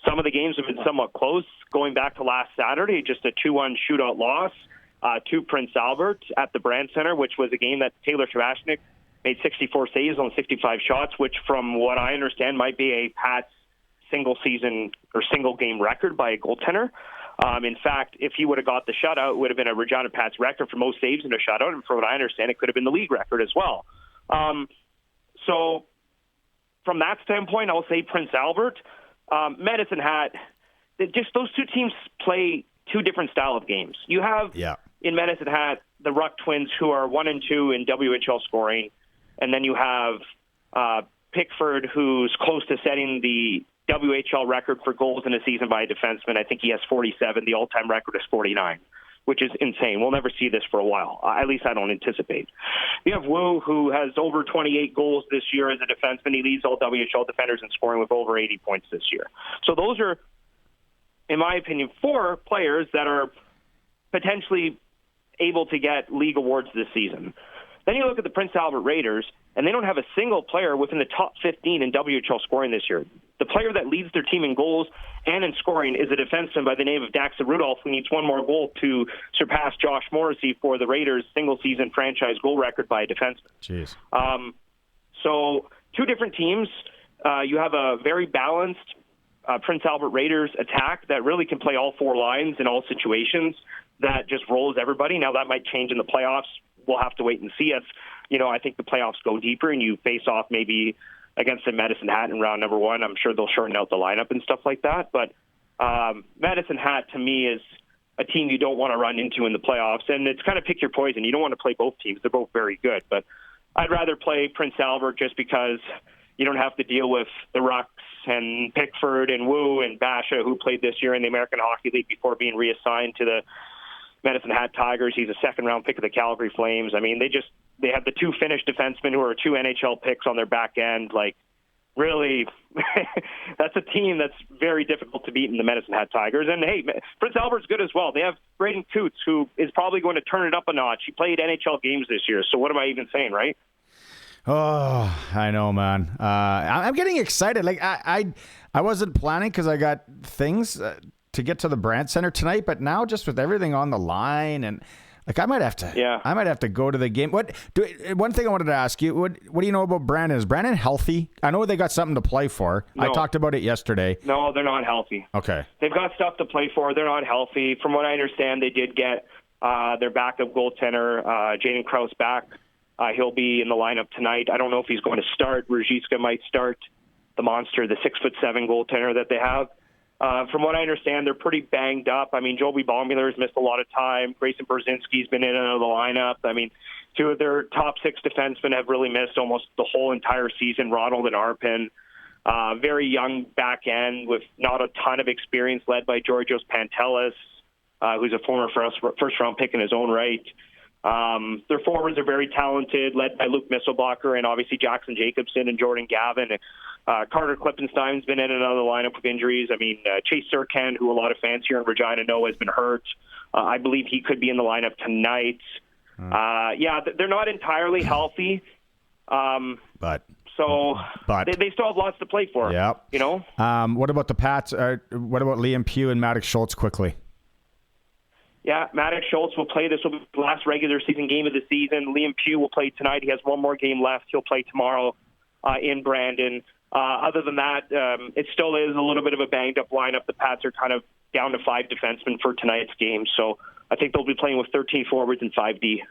Speaker 8: some of the games have been somewhat close. Going back to last Saturday, just a 2-1 shootout loss to Prince Albert at the Brand Center, which was a game that Taylor Shabashnik made 64 saves on 65 shots, which from what I understand might be a Pats single season or single game record by a goaltender. In fact, if he would have got the shutout, it would have been a Regina Pats record for most saves in a shutout, and from what I understand, it could have been the league record as well. So from that standpoint, I'll say Prince Albert. Medicine Hat, just those 2 teams play 2 different style of games. You have in Medicine Hat the Ruck Twins, who are 1 and 2 in WHL scoring, and then you have Pickford, who's close to setting the WHL record for goals in a season by a defenseman. I think he has 47. The all-time record is 49, which is insane. We'll never see this for a while. At least I don't anticipate. You have Wu, who has over 28 goals this year as a defenseman. He leads all WHL defenders in scoring with over 80 points this year. So those are, in my opinion, 4 players that are potentially able to get league awards this season. Then you look at the Prince Albert Raiders, and they don't have a single player within the top 15 in WHL scoring this year. The player that leads their team in goals and in scoring is a defenseman by the name of Daxa Rudolph, who needs 1 more goal to surpass Josh Morrissey for the Raiders' single-season franchise goal record by a defenseman.
Speaker 2: Jeez.
Speaker 8: So 2 different teams. You have a very balanced Prince Albert Raiders attack that really can play all 4 lines in all situations that just rolls everybody. Now, that might change in the playoffs. We'll have to wait and see if, I think the playoffs go deeper and you face off maybe against the Medicine Hat in round number 1. I'm sure they'll shorten out the lineup and stuff like that. But Medicine Hat, to me, is a team you don't want to run into in the playoffs. And it's kind of pick your poison. You don't want to play both teams. They're both very good. But I'd rather play Prince Albert just because you don't have to deal with the Rucks and Pickford and Wu and Basha, who played this year in the American Hockey League before being reassigned to the Medicine Hat Tigers. He's a second-round pick of the Calgary Flames. I mean, they have the 2 Finnish defensemen who are 2 NHL picks on their back end. Like, really, that's a team that's very difficult to beat in the Medicine Hat Tigers. And, hey, Prince Albert's good as well. They have Braden Coots, who is probably going to turn it up a notch. He played NHL games this year, so what am I even saying, right?
Speaker 2: Oh, I know, man. I'm getting excited. Like, I wasn't planning because I got things to get to the Brand Center tonight, but now just with everything on the line and like I might have to go to the game. One thing I wanted to ask you, what do you know about Brandon? Is Brandon healthy? I know they got something to play for. No. I talked about it yesterday.
Speaker 8: No, they're not healthy.
Speaker 2: Okay.
Speaker 8: They've got stuff to play for. They're not healthy. From what I understand, they did get their backup goaltender, Jaden Krause, back. He'll be in the lineup tonight. I don't know if he's going to start. Regina might start, the monster, the 6'7" goaltender that they have. From what I understand, they're pretty banged up. I mean, Joby Baumgartner's missed a lot of time. Grayson Brzezinski's been in and out of the lineup. I mean, two of their top 6 defensemen have really missed almost the whole entire season, Ronald and Ardenn. Very young back end with not a ton of experience, led by Georgios Pantelis, who's a former first-round pick in his own right. Their forwards are very talented, led by Luke Misselbacher and obviously Jackson Jacobson and Jordan Gavin. Carter Klippenstein's been in and out of the lineup with injuries. I mean, Chase Serkan, who a lot of fans here in Regina know has been hurt. I believe he could be in the lineup tonight. They're not entirely healthy.
Speaker 2: But
Speaker 8: they still have lots to play for.
Speaker 2: Yeah.
Speaker 8: You know?
Speaker 2: What about the Pats? What about Liam Pugh and Maddox Schultz quickly?
Speaker 8: Yeah, Maddox Schultz will play. This will be the last regular season game of the season. Liam Pugh will play tonight. He has one more game left. He'll play tomorrow in Brandon. Other than that, it still is a little bit of a banged-up lineup. The Pats are kind of down to 5 defensemen for tonight's game, so I think they'll be playing with 13 forwards and 5D.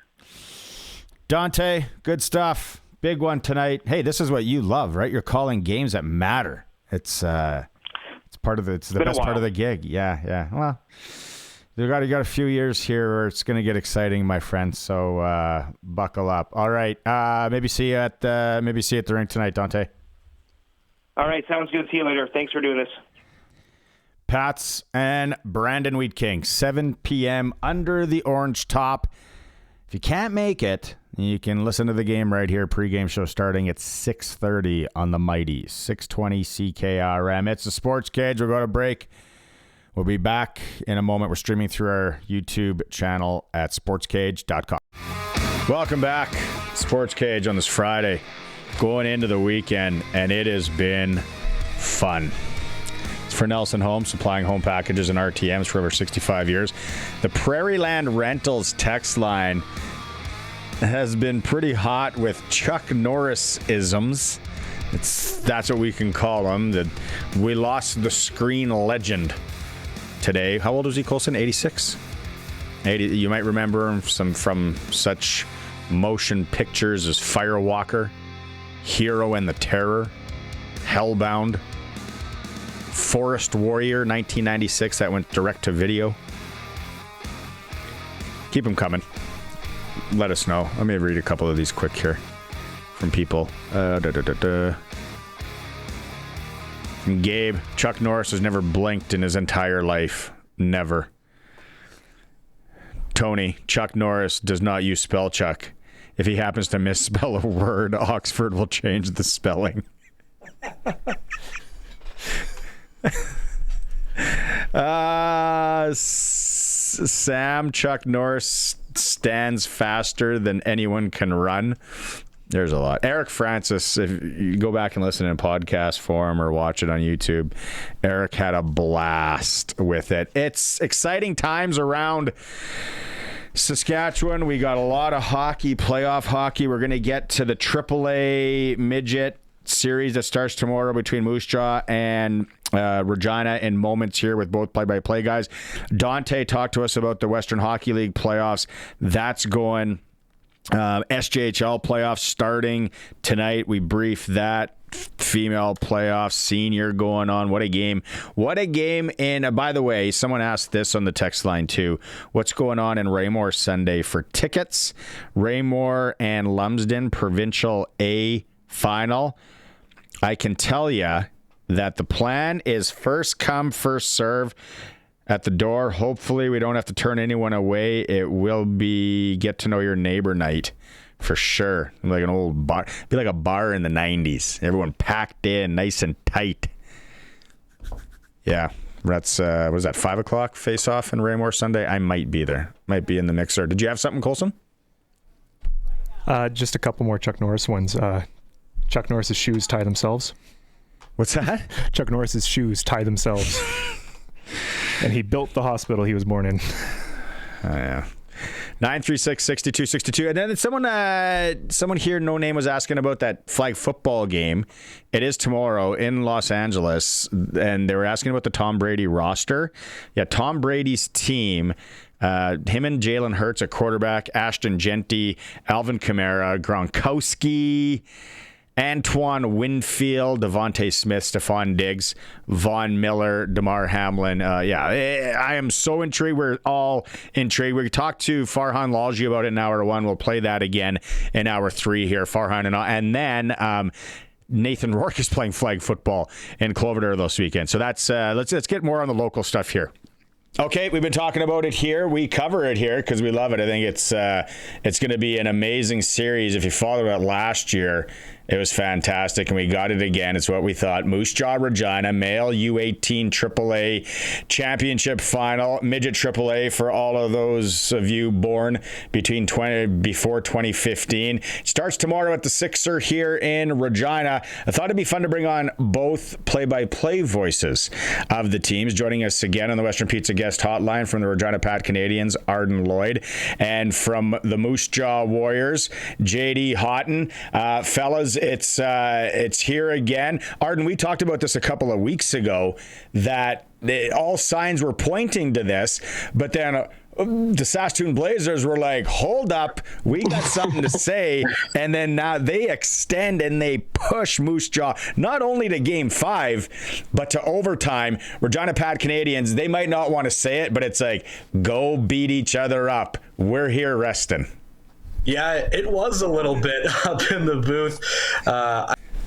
Speaker 2: Dante, good stuff. Big one tonight. Hey, this is what you love, right? You're calling games that matter. It's the best part of the gig. Yeah. Well, you got a few years here where it's going to get exciting, my friend. So buckle up. All right. Maybe see you at the rink tonight, Dante.
Speaker 8: All right. Sounds good. See you later. Thanks for doing this.
Speaker 2: Pats and Brandon Wheat King, 7 p.m. under the orange top. If you can't make it, you can listen to the game right here. Pre-game show starting at 6:30 on the Mighty 620 CKRM. It's the Sports Cage. We'll go to break. We'll be back in a moment. We're streaming through our YouTube channel at sportscage.com. Welcome back. Sports Cage on this Friday, going into the weekend, and it has been fun. It's for Nelson Homes, supplying home packages and RTMs for over 65 years. The Prairieland Rentals text line has been pretty hot with Chuck Norris isms. That's what we can call him. We lost the screen legend today. How old was he, Colson? 86? 80. You might remember him from such motion pictures as Firewalker, Hero and the Terror, Hellbound, Forest Warrior, 1996. That went direct to video. Keep them coming. Let us know. Let me read a couple of these quick here from people. From Gabe, Chuck Norris has never blinked in his entire life. Never. Tony, Chuck Norris does not use spell check. If he happens to misspell a word, Oxford will change the spelling. Sam, Chuck Norris stands faster than anyone can run. There's a lot. Eric Francis, if you go back and listen in podcast form or watch it on YouTube, Eric had a blast with it. It's exciting times around Saskatchewan. We got a lot of hockey, playoff hockey. We're going to get to the AAA midget series that starts tomorrow between Moose Jaw and Regina in moments here with both play-by-play guys. Dante talked to us about the Western Hockey League playoffs. That's going. SJHL playoffs starting tonight. We briefed that. Female playoffs, senior going on. What a game. What a game. And by the way, someone asked this on the text line too. What's going on in Raymore Sunday for tickets? Raymore and Lumsden Provincial A final. I can tell you that the plan is first come, first serve at the door. Hopefully we don't have to turn anyone away. It will be get to know your neighbor night for sure. Like an old bar. Be like a bar in the 90s. Everyone packed in, nice and tight. Yeah. That's, what is that, 5 o'clock face-off in Raymore Sunday? I might be there. Might be in the mixer. Did you have something, Colson?
Speaker 3: Just a couple more Chuck Norris ones. Chuck Norris's shoes tie themselves.
Speaker 2: What's that?
Speaker 3: Chuck Norris's shoes tie themselves. And he built the hospital he was born in.
Speaker 2: Oh, yeah. 936-6262. And then someone here, no name, was asking about that flag football game. It is tomorrow in Los Angeles, and they were asking about the Tom Brady roster. Yeah, Tom Brady's team Him and Jalen Hurts at quarterback, Ashton Genty, Alvin Kamara, Gronkowski, Antoine Winfield, Devontae Smith, Stephon Diggs, Von Miller, Damar Hamlin. I am so intrigued. We're all intrigued. We talked to Farhan Lalji about it in hour 1. We'll play that again in hour 3 here. Farhan and then Nathan Rourke is playing flag football in Cloverdale this weekend. So that's let's get more on the local stuff here. Okay, we've been talking about it here. We cover it here because we love it. I think it's going to be an amazing series. If you followed it last year, it was fantastic, and we got it again. It's what we thought. Moose Jaw Regina, male U18 AAA championship final, midget AAA for all of those of you born before 2015. It starts tomorrow at the Sixer here in Regina. I thought it'd be fun to bring on both play-by-play voices of the teams. Joining us again on the Western Pizza guest hotline from the Regina Pat Canadians, Ardenn Lloyd, and from the Moose Jaw Warriors, JD Haughton. Fellas, it's here again. Ardenn, we talked about this a couple of weeks ago, that all signs were pointing to this, but then the Saskatoon Blazers were like, hold up, we got something to say. And then now they extend and they push Moose Jaw not only to game 5, but to overtime. Regina Pat Canadians, they might not want to say it, but it's like, go beat each other up. We're here resting.
Speaker 9: Yeah, it was a little bit up in the booth.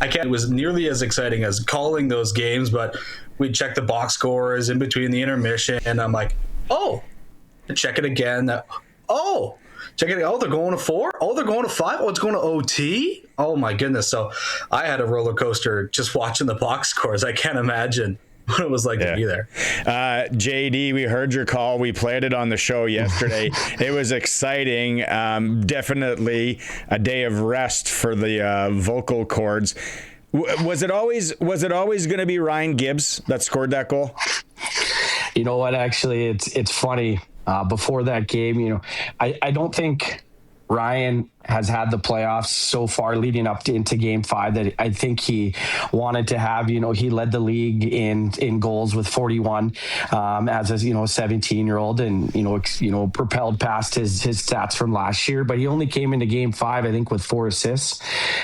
Speaker 9: It was nearly as exciting as calling those games, but we checked the box scores in between the intermission, and I'm like, oh, check it again. Oh, check it. Oh, they're going to 4. Oh, they're going to 5. Oh, it's going to OT. Oh my goodness. So I had a roller coaster just watching the box scores. I can't imagine what it was like to be there.
Speaker 2: JD, we heard your call. We played it on the show yesterday. It was exciting. Definitely a day of rest for the vocal cords. Was it always going to be Ryan Gibbs that scored that goal?
Speaker 10: You know what? Actually, it's funny. Before that game, I don't think Ryan has had the playoffs so far leading up into game 5 that I think he wanted to have. He led the league in goals with 41 as a 17-year-old, and propelled past his stats from last year. But he only came into game 5, I think, with 4 assists.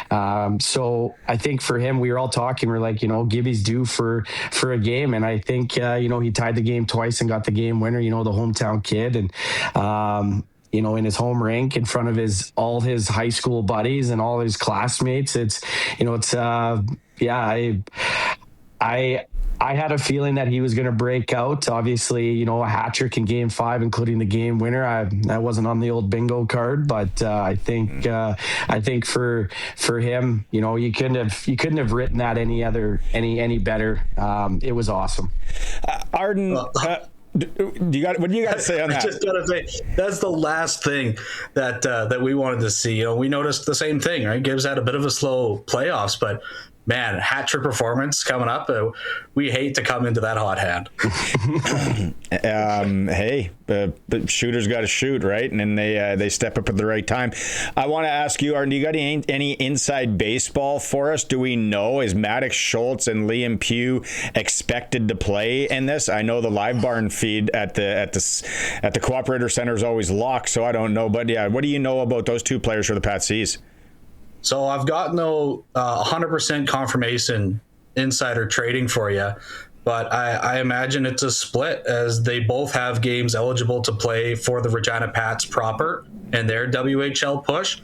Speaker 10: So I think for him, we were all talking. We're like, Gibby's due for a game, and I think he tied the game twice and got the game winner. The hometown kid, and in his home rink in front of all his high school buddies and all his classmates. I had a feeling that he was going to break out. Obviously, a hat trick in game 5, including the game winner. I wasn't on the old bingo card, but I think for him, you couldn't have written that any better. It was awesome.
Speaker 2: Ardenn, what do you got to say on that?
Speaker 9: I just got to say, that's the last thing that we wanted to see. We noticed the same thing, right? Gibbs had a bit of a slow playoffs, but man, hat trick performance coming up. We hate to come into that hot hand.
Speaker 2: Hey, but shooters got to shoot, right? And then they step up at the right time. I want to ask you, Ardenn, do you got any inside baseball for us? Do we know, is Maddox Schultz and Liam Pugh expected to play in this? I know the live barn feed at the Cooperator Center is always locked, so I don't know. But yeah, what do you know about those two players for the Pat C's?
Speaker 9: So I've got no 100% confirmation insider trading for you, but I imagine it's a split, as they both have games eligible to play for the Regina Pats proper and their WHL push.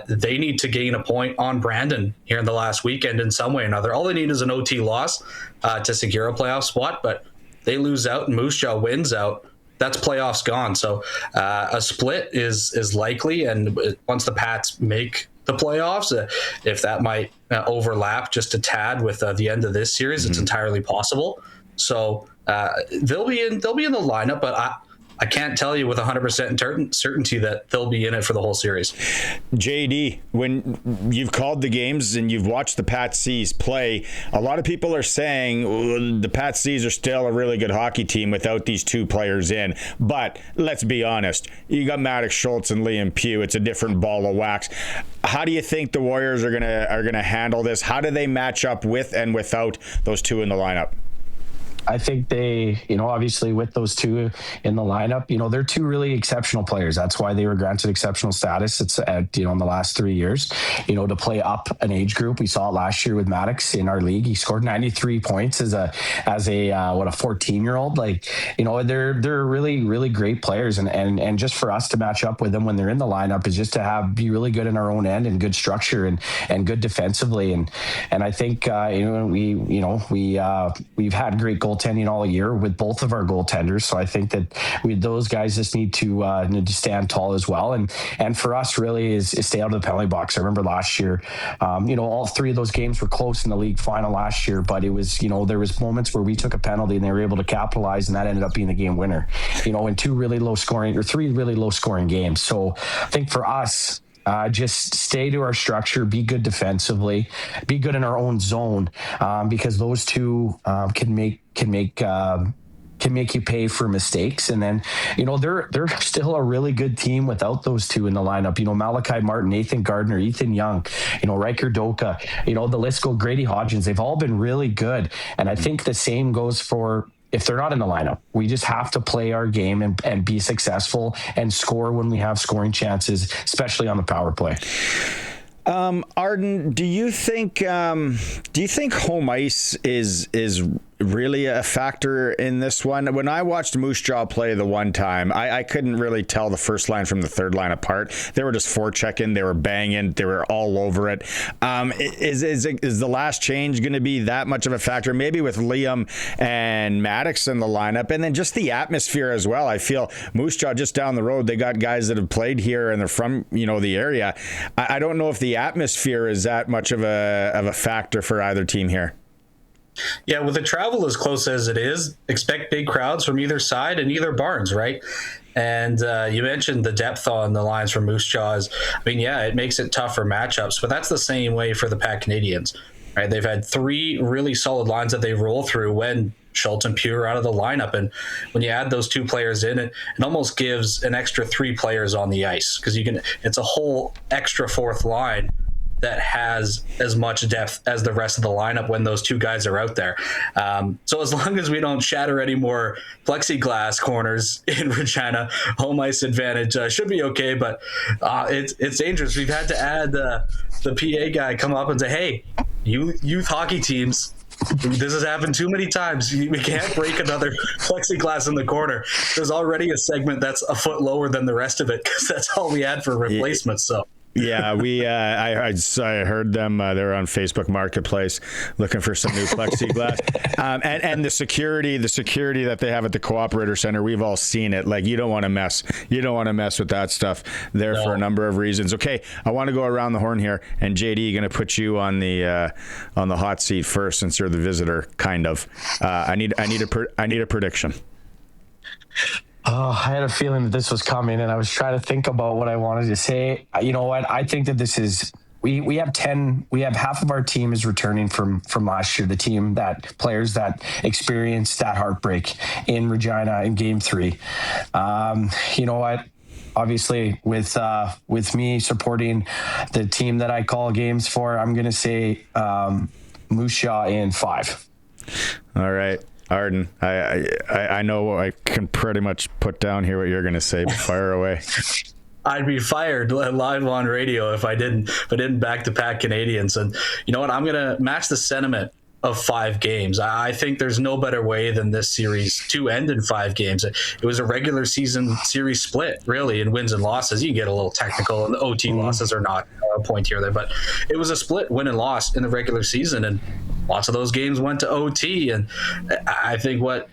Speaker 9: They need to gain a point on Brandon here in the last weekend in some way or another. All they need is an OT loss to secure a playoff spot, but they lose out and Moose Jaw wins out. That's playoffs gone. So a split is likely, and once the Pats make the playoffs, if that might overlap just a tad with the end of this series, it's entirely possible. So they'll be in the lineup, but I can't tell you with 100% certainty that they'll be in it for the whole series.
Speaker 2: JD, when you've called the games and you've watched the Pat C's play, a lot of people are saying the Pat C's are still a really good hockey team without these two players in. But let's be honest, you got Maddox Schultz and Liam Pugh. It's a different ball of wax. How do you think the Warriors are gonna handle this? How do they match up with and without those two in the lineup?
Speaker 10: I think they, obviously with those two in the lineup, they're two really exceptional players. That's why they were granted exceptional status. It's in the last 3 years, to play up an age group. We saw it last year with Maddox in our league. He scored 93 points as a 14-year-old. They're really, really great players. And just for us to match up with them when they're in the lineup is just to be really good in our own end and good structure and good defensively. And I think, we've had great goaltending all year with both of our goaltenders. So I think that those guys just need to stand tall as well. And for us really is stay out of the penalty box. I remember last year, all three of those games were close in the league final last year, but it was, there was moments where we took a penalty and they were able to capitalize, and that ended up being the game winner, in three really low scoring games. So I think for us, just stay to our structure, be good defensively, be good in our own zone, because those two can make you pay for mistakes. And then, they're still a really good team without those two in the lineup. Malachi Martin, Nathan Gardner, Ethan Young, Riker Doka, the list goes, Grady Hodgins. They've all been really good. And I think the same goes for if they're not in the lineup. We just have to play our game and be successful and score when we have scoring chances, especially on the power play.
Speaker 2: Ardenn, do you think home ice is really a factor in this one? When I watched Moose Jaw play the one time, I couldn't really tell the first line from the third line apart. They were just forechecking, they were banging, they were all over it. Is the last change going to be that much of a factor? Maybe with Liam and Maddox in the lineup, and then just the atmosphere as well. I feel Moose Jaw just down the road, they got guys that have played here and they're from the area. I don't know if the atmosphere is that much of a factor for either team here.
Speaker 9: Yeah, with the travel as close as it is, expect big crowds from either side and either barns, right? And you mentioned the depth on the lines for Moose Jaws. It makes it tough for matchups, but that's the same way for the Pat Canadians, right? They've had three really solid lines that they roll through when Schultz and Pugh are out of the lineup. And when you add those two players in, it almost gives an extra three players on the ice, because it's a whole extra fourth line that has as much depth as the rest of the lineup when those two guys are out there. So as long as we don't shatter any more plexiglass corners in Regina, home ice advantage should be okay, but it's dangerous. We've had to add the PA guy come up and say, hey, youth hockey teams, this has happened too many times. We can't break another plexiglass in the corner. There's already a segment that's a foot lower than the rest of it, because that's all we had for replacements. So
Speaker 2: Yeah, I heard them. They're on Facebook Marketplace looking for some new plexiglass, and the security that they have at the Cooperator Center. We've all seen it. Like, you don't want to mess with that stuff there for a number of reasons. Okay, I want to go around the horn here, and JD, going to put you on the hot seat first, since you're the visitor. Kind of. I need a prediction.
Speaker 10: Oh, I had a feeling that this was coming, and I was trying to think about what I wanted to say. You know what? I think that this is. We have half of our team is returning from last year. The team players that experienced that heartbreak in Regina in Game 3. You know what? Obviously, with me supporting the team that I call games for, I'm going to say Moose Jaw in 5.
Speaker 2: All right. Ardenn, I know I can pretty much put down here what you're going to say. Fire away.
Speaker 9: I'd be fired live on radio if I didn't back the Pat Canadians. And you know what? I'm going to match the sentiment of 5 games. I think there's no better way than this series to end in 5 games. It was a regular season series split, really, in wins and losses. You can get a little technical, and the OT losses are not a point here or there, but it was a split win and loss in the regular season, and lots of those games went to OT. And I think what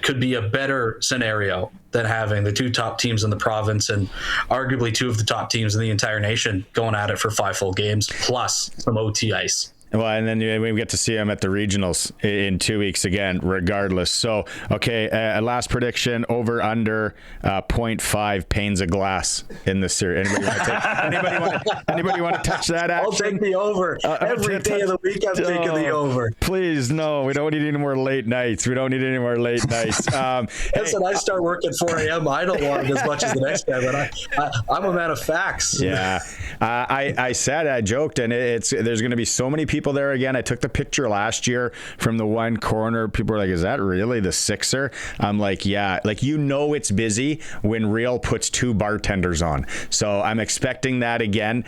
Speaker 9: could be a better scenario than having the 2 top teams in the province and arguably 2 of the top teams in the entire nation going at it for 5 full games plus some OT ice.
Speaker 2: Well, and then we get to see them at the regionals in 2 weeks again, regardless. So, okay, last prediction, over under 0.5 panes of glass in this series. Anybody want to touch that action?
Speaker 9: I'll take the over. Every day of the week I'm taking the over.
Speaker 2: Please, no. We don't need any more late nights.
Speaker 9: Listen, I start work at 4 a.m. I don't want as much as the next guy, but I'm a man of facts.
Speaker 2: Yeah. I joked, and there's going to be so many people people there again. I took the picture last year from the one corner. People were like, is that really the Sixer? I'm like, yeah. Like, it's busy when Real puts 2 bartenders on. So I'm expecting that again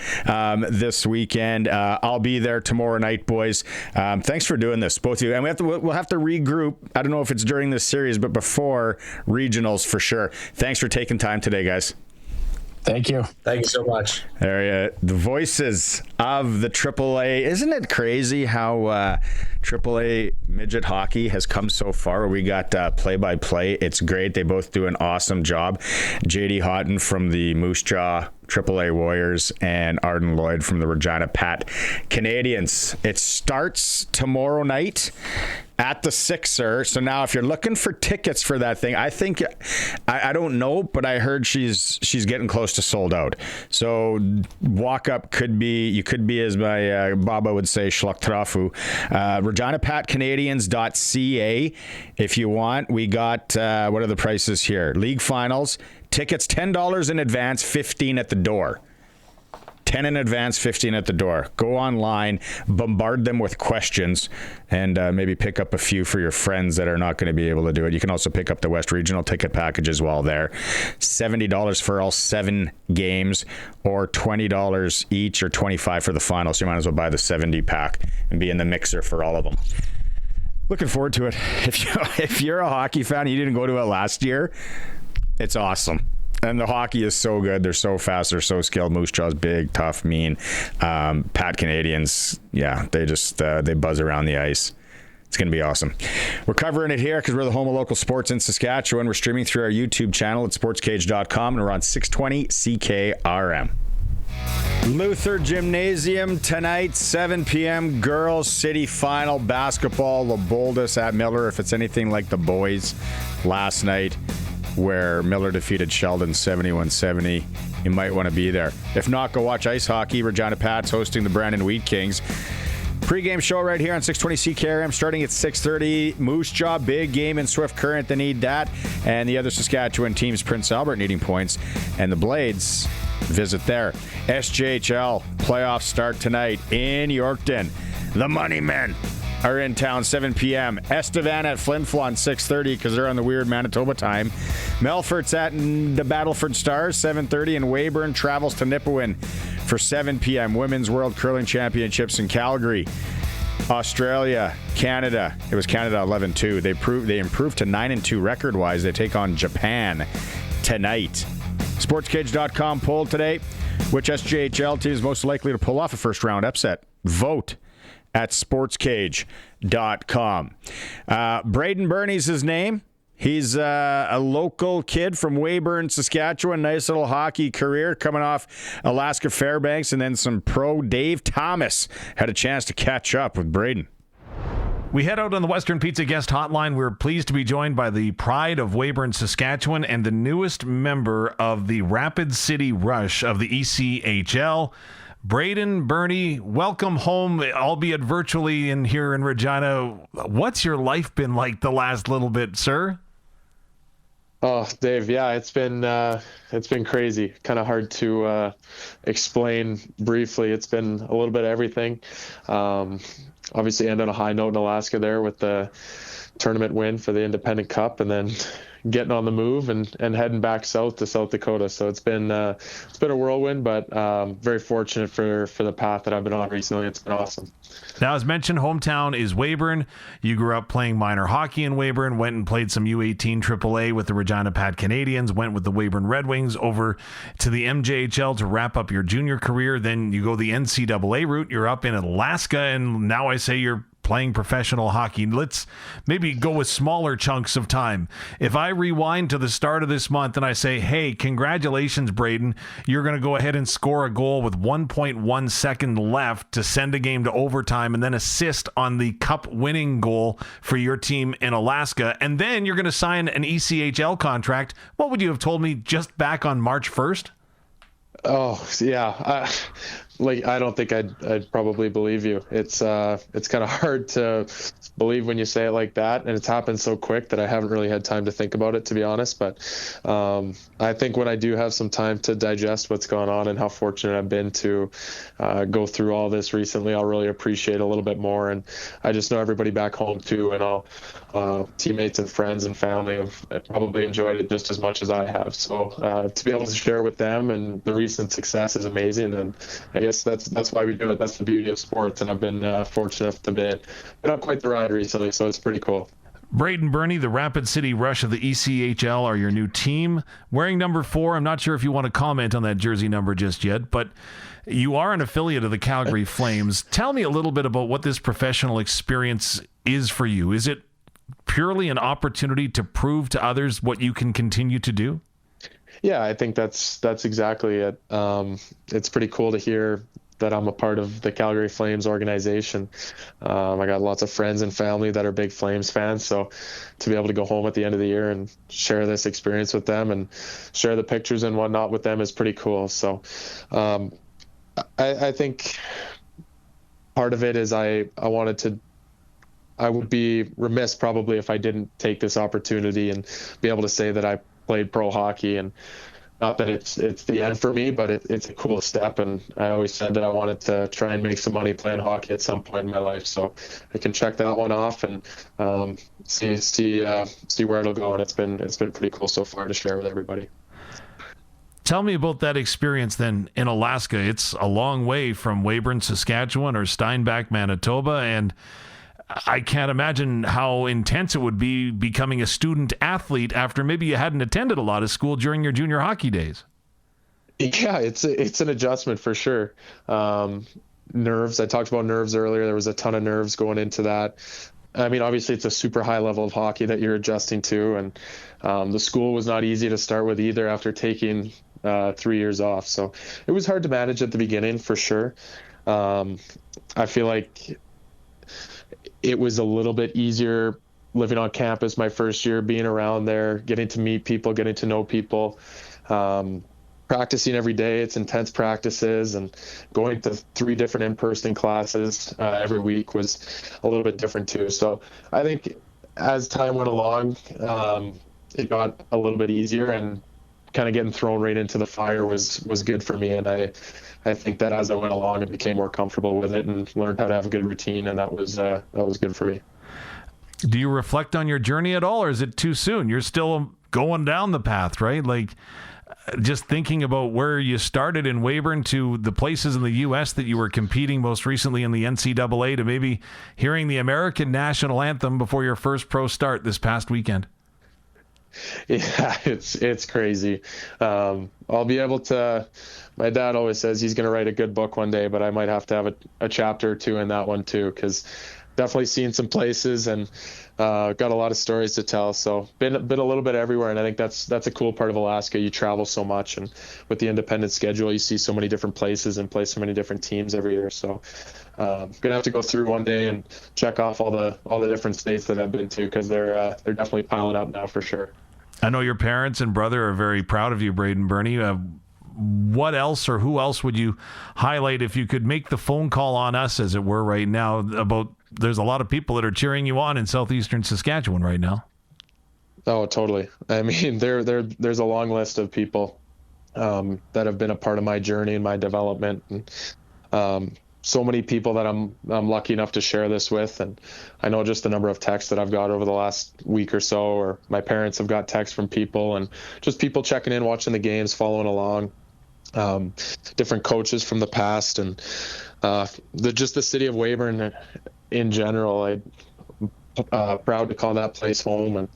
Speaker 2: this weekend. I'll be there tomorrow night, boys. Thanks for doing this, both of you. And we'll have to regroup. I don't know if it's during this series, but before regionals for sure. Thanks for taking time today, guys.
Speaker 10: Thank you.
Speaker 9: Thank you so much.
Speaker 2: The voices of the AAA. Isn't it crazy how AAA midget hockey has come so far? We got play-by-play. It's great. They both do an awesome job. JD Haughton from the Moose Jaw AAA Warriors and Ardenn Lloyd from the Regina Pat Canadians. It starts tomorrow night at the Sixer. So now if you're looking for tickets for that thing, I think, I don't know, but I heard she's getting close to sold out. So walk up you could be, as my Baba would say, Schlachtrafu. ReginaPatCanadians.ca if you want. We got, what are the prices here? League finals. Tickets $10 in advance, $15 at the door. 10 in advance, 15 at the door. Go online, bombard them with questions, and maybe pick up a few for your friends that are not going to be able to do it. You can also pick up the West Regional ticket packages while there. $70 for all 7 games, or $20 each, or $25 for the final. So you might as well buy the 70 pack and be in the mixer for all of them. Looking forward to it. If you're a hockey fan and you didn't go to it last year, it's awesome. And the hockey is so good. They're so fast. They're so skilled. Moose Jaw's big, tough, mean. Pat Canadians, yeah, they buzz around the ice. It's going to be awesome. We're covering it here because we're the home of local sports in Saskatchewan. We're streaming through our YouTube channel at sportscage.com, and we're on 620 CKRM. Luther Gymnasium tonight, 7 p.m. Girls City Final basketball. The boldest at Miller, if it's anything like the boys last night, where Miller defeated Sheldon 71-70. You might want to be there. If not, go watch ice hockey. Regina Pats hosting the Brandon Wheat Kings. Pre-game show right here on 620 CKRM starting at 6:30. Moose Jaw, big game in Swift Current. They need that. And the other Saskatchewan teams, Prince Albert, needing points. And the Blades, visit there. SJHL playoffs start tonight in Yorkton. The Money Men are in town, 7 p.m. Estevan at Flin Flon, 6:30, because they're on the weird Manitoba time. Melfort's at the Battleford Stars, 7:30, and Weyburn travels to Nipawin for 7 p.m. Women's World Curling Championships in Calgary. Australia, Canada. It was Canada 11-2. They improved to 9-2 record-wise. They take on Japan tonight. SportsCage.com poll today. Which SJHL team is most likely to pull off a first-round upset? Vote at sportscage.com. Braden Birnie's his name. He's a local kid from Weyburn, Saskatchewan. Nice little hockey career coming off Alaska Fairbanks, and then some pro. Dave Thomas had a chance to catch up with Braden.
Speaker 11: We head out on the Western Pizza Guest Hotline. We're pleased to be joined by the pride of Weyburn, Saskatchewan, and the newest member of the Rapid City Rush of the ECHL. Braden, Birnie, welcome home, albeit virtually in here in Regina. What's your life been like the last little bit, sir?
Speaker 12: Oh, Dave, yeah, it's been crazy. Kind of hard to explain briefly. It's been a little bit of everything. Obviously, end on a high note in Alaska there with the tournament win for the Independent Cup, and then getting on the move and heading back south to South Dakota. So it's been a whirlwind, but very fortunate for the path that I've been on recently. It's been awesome.
Speaker 11: Now, as mentioned, hometown is Weyburn. You grew up playing minor hockey in Weyburn, went and played some U18 AAA with the Regina Pat Canadians, went with the Weyburn Red Wings over to the MJHL to wrap up your junior career. Then you go the NCAA route. You're up in Alaska, and now I say you're playing professional hockey. Let's maybe go with smaller chunks of time. If I rewind to the start of this month and I say, hey, congratulations, Braden, you're going to go ahead and score a goal with 1.1 second left to send a game to overtime and then assist on the cup winning goal for your team in Alaska, and then you're going to sign an ECHL contract, what would you have told me just back on March 1st?
Speaker 12: Oh, yeah. I don't think I'd probably believe you. It's kind of hard to believe when you say it like that, and it's happened so quick that I haven't really had time to think about it, to be honest. But I think when I do have some time to digest what's going on and how fortunate I've been to go through all this recently, I'll really appreciate a little bit more. And I just know everybody back home too, and all teammates and friends and family have probably enjoyed it just as much as I have. So to be able to share with them and the recent success is amazing, and I guess that's why we do it. That's the beauty of sports, and I've been fortunate enough to be on quite the ride recently, so it's pretty cool.
Speaker 11: Braden, Birnie, the Rapid City Rush of the ECHL are your new team. Wearing number 4, I'm not sure if you want to comment on that jersey number just yet, but you are an affiliate of the Calgary Flames. Tell me a little bit about what this professional experience is for you. Is it purely an opportunity to prove to others what you can continue to do?
Speaker 12: Yeah, I think that's exactly it. It's pretty cool to hear that I'm a part of the Calgary Flames organization. I got lots of friends and family that are big Flames fans, so to be able to go home at the end of the year and share this experience with them and share the pictures and whatnot with them is pretty cool. So I think part of it is I would be remiss probably if I didn't take this opportunity and be able to say that I played pro hockey, and not that it's the end for me, but it's a cool step. And I always said that I wanted to try and make some money playing hockey at some point in my life. So I can check that one off and see where it'll go. And it's been pretty cool so far to share with everybody.
Speaker 11: Tell me about that experience then in Alaska. It's a long way from Weyburn, Saskatchewan, or Steinbach, Manitoba, and I can't imagine how intense it would be becoming a student athlete after maybe you hadn't attended a lot of school during your junior hockey days.
Speaker 12: Yeah, it's an adjustment for sure. Nerves. I talked about nerves earlier. There was a ton of nerves going into that. I mean, obviously it's a super high level of hockey that you're adjusting to, and the school was not easy to start with either after taking 3 years off. So it was hard to manage at the beginning for sure. I feel like it was a little bit easier living on campus my first year, being around there, getting to meet people, getting to know people, practicing every day. It's intense practices, and going to 3 different in-person classes every week was a little bit different too. So I think as time went along, it got a little bit easier, and kind of getting thrown right into the fire was good for me. And I think that as I went along, I became more comfortable with it and learned how to have a good routine, and that was good for me.
Speaker 11: Do you reflect on your journey at all, or is it too soon? You're still going down the path, right? Like, just thinking about where you started in Weyburn to the places in the U.S. that you were competing most recently in the NCAA, to maybe hearing the American national anthem before your first pro start this past weekend.
Speaker 12: Yeah, it's crazy. I'll be able to. My dad always says he's going to write a good book one day, but I might have to have a chapter or 2 in that one too, because definitely seen some places and got a lot of stories to tell. So been a little bit everywhere, and I think that's a cool part of Alaska. You travel so much, and with the independent schedule, you see so many different places and play so many different teams every year. So gonna have to go through one day and check off all the different states that I've been to, because they're definitely piling up now for sure.
Speaker 11: I know your parents and brother are very proud of you, Braden, Birnie. What else, or who else would you highlight if you could make the phone call on us, as it were, right now? About there's a lot of people that are cheering you on in southeastern Saskatchewan right now.
Speaker 12: Oh, totally. I mean, there's a long list of people that have been a part of my journey and my development, and so many people that I'm lucky enough to share this with. And I know just the number of texts that I've got over the last week or so, or my parents have got texts from people, and just people checking in, watching the games, following along, different coaches from the past, and just the city of Weyburn in general. I'm proud to call that place home, and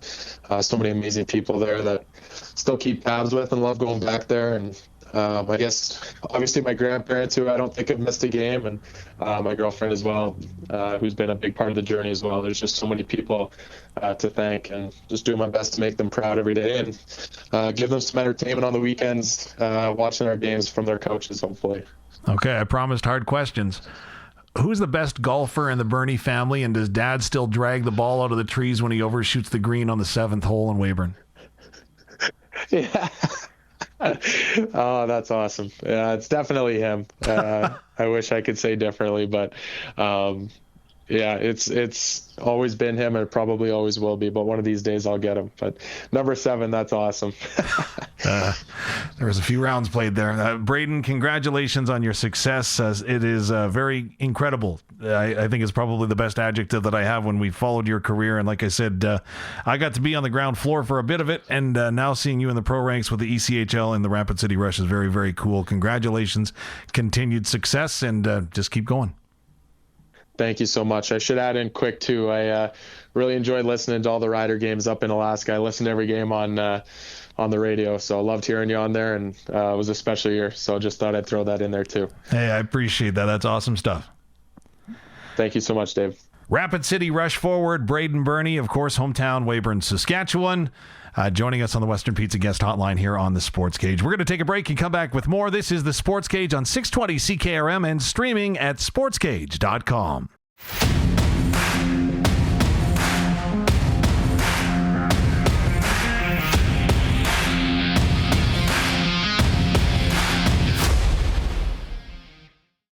Speaker 12: so many amazing people there that still keep tabs with and love going back there. And I guess obviously my grandparents, who I don't think have missed a game, and my girlfriend as well, who's been a big part of the journey as well. There's just so many people to thank, and just doing my best to make them proud every day, and give them some entertainment on the weekends, watching our games from their coaches, hopefully.
Speaker 11: Okay, I promised hard questions. Who's the best golfer in the Birnie family, and does Dad still drag the ball out of the trees when he overshoots the green on the 7th hole in Weyburn?
Speaker 12: Yeah. Oh, that's awesome. Yeah, it's definitely him. I wish I could say differently, but yeah, it's always been him and it probably always will be, but one of these days I'll get him. But number 7, that's awesome.
Speaker 11: There was a few rounds played there. Braden, congratulations on your success. It is very incredible. I think it's probably the best adjective that I have when we followed your career. And like I said, I got to be on the ground floor for a bit of it. And now seeing you in the pro ranks with the ECHL and the Rapid City Rush is very, very cool. Congratulations. Continued success, and just keep going.
Speaker 12: Thank you so much. I should add in quick, too. I really enjoyed listening to all the Rider games up in Alaska. I listened to every game on the radio, so I loved hearing you on there, and it was a special year, so just thought I'd throw that in there, too.
Speaker 11: Hey, I appreciate that. That's awesome stuff.
Speaker 12: Thank you so much, Dave.
Speaker 11: Rapid City Rush forward, Braden Birnie, of course, hometown Weyburn, Saskatchewan, joining us on the Western Pizza Guest Hotline here on the Sports Cage. We're going to take a break and come back with more. This is the Sports Cage on 620 CKRM and streaming at sportscage.com.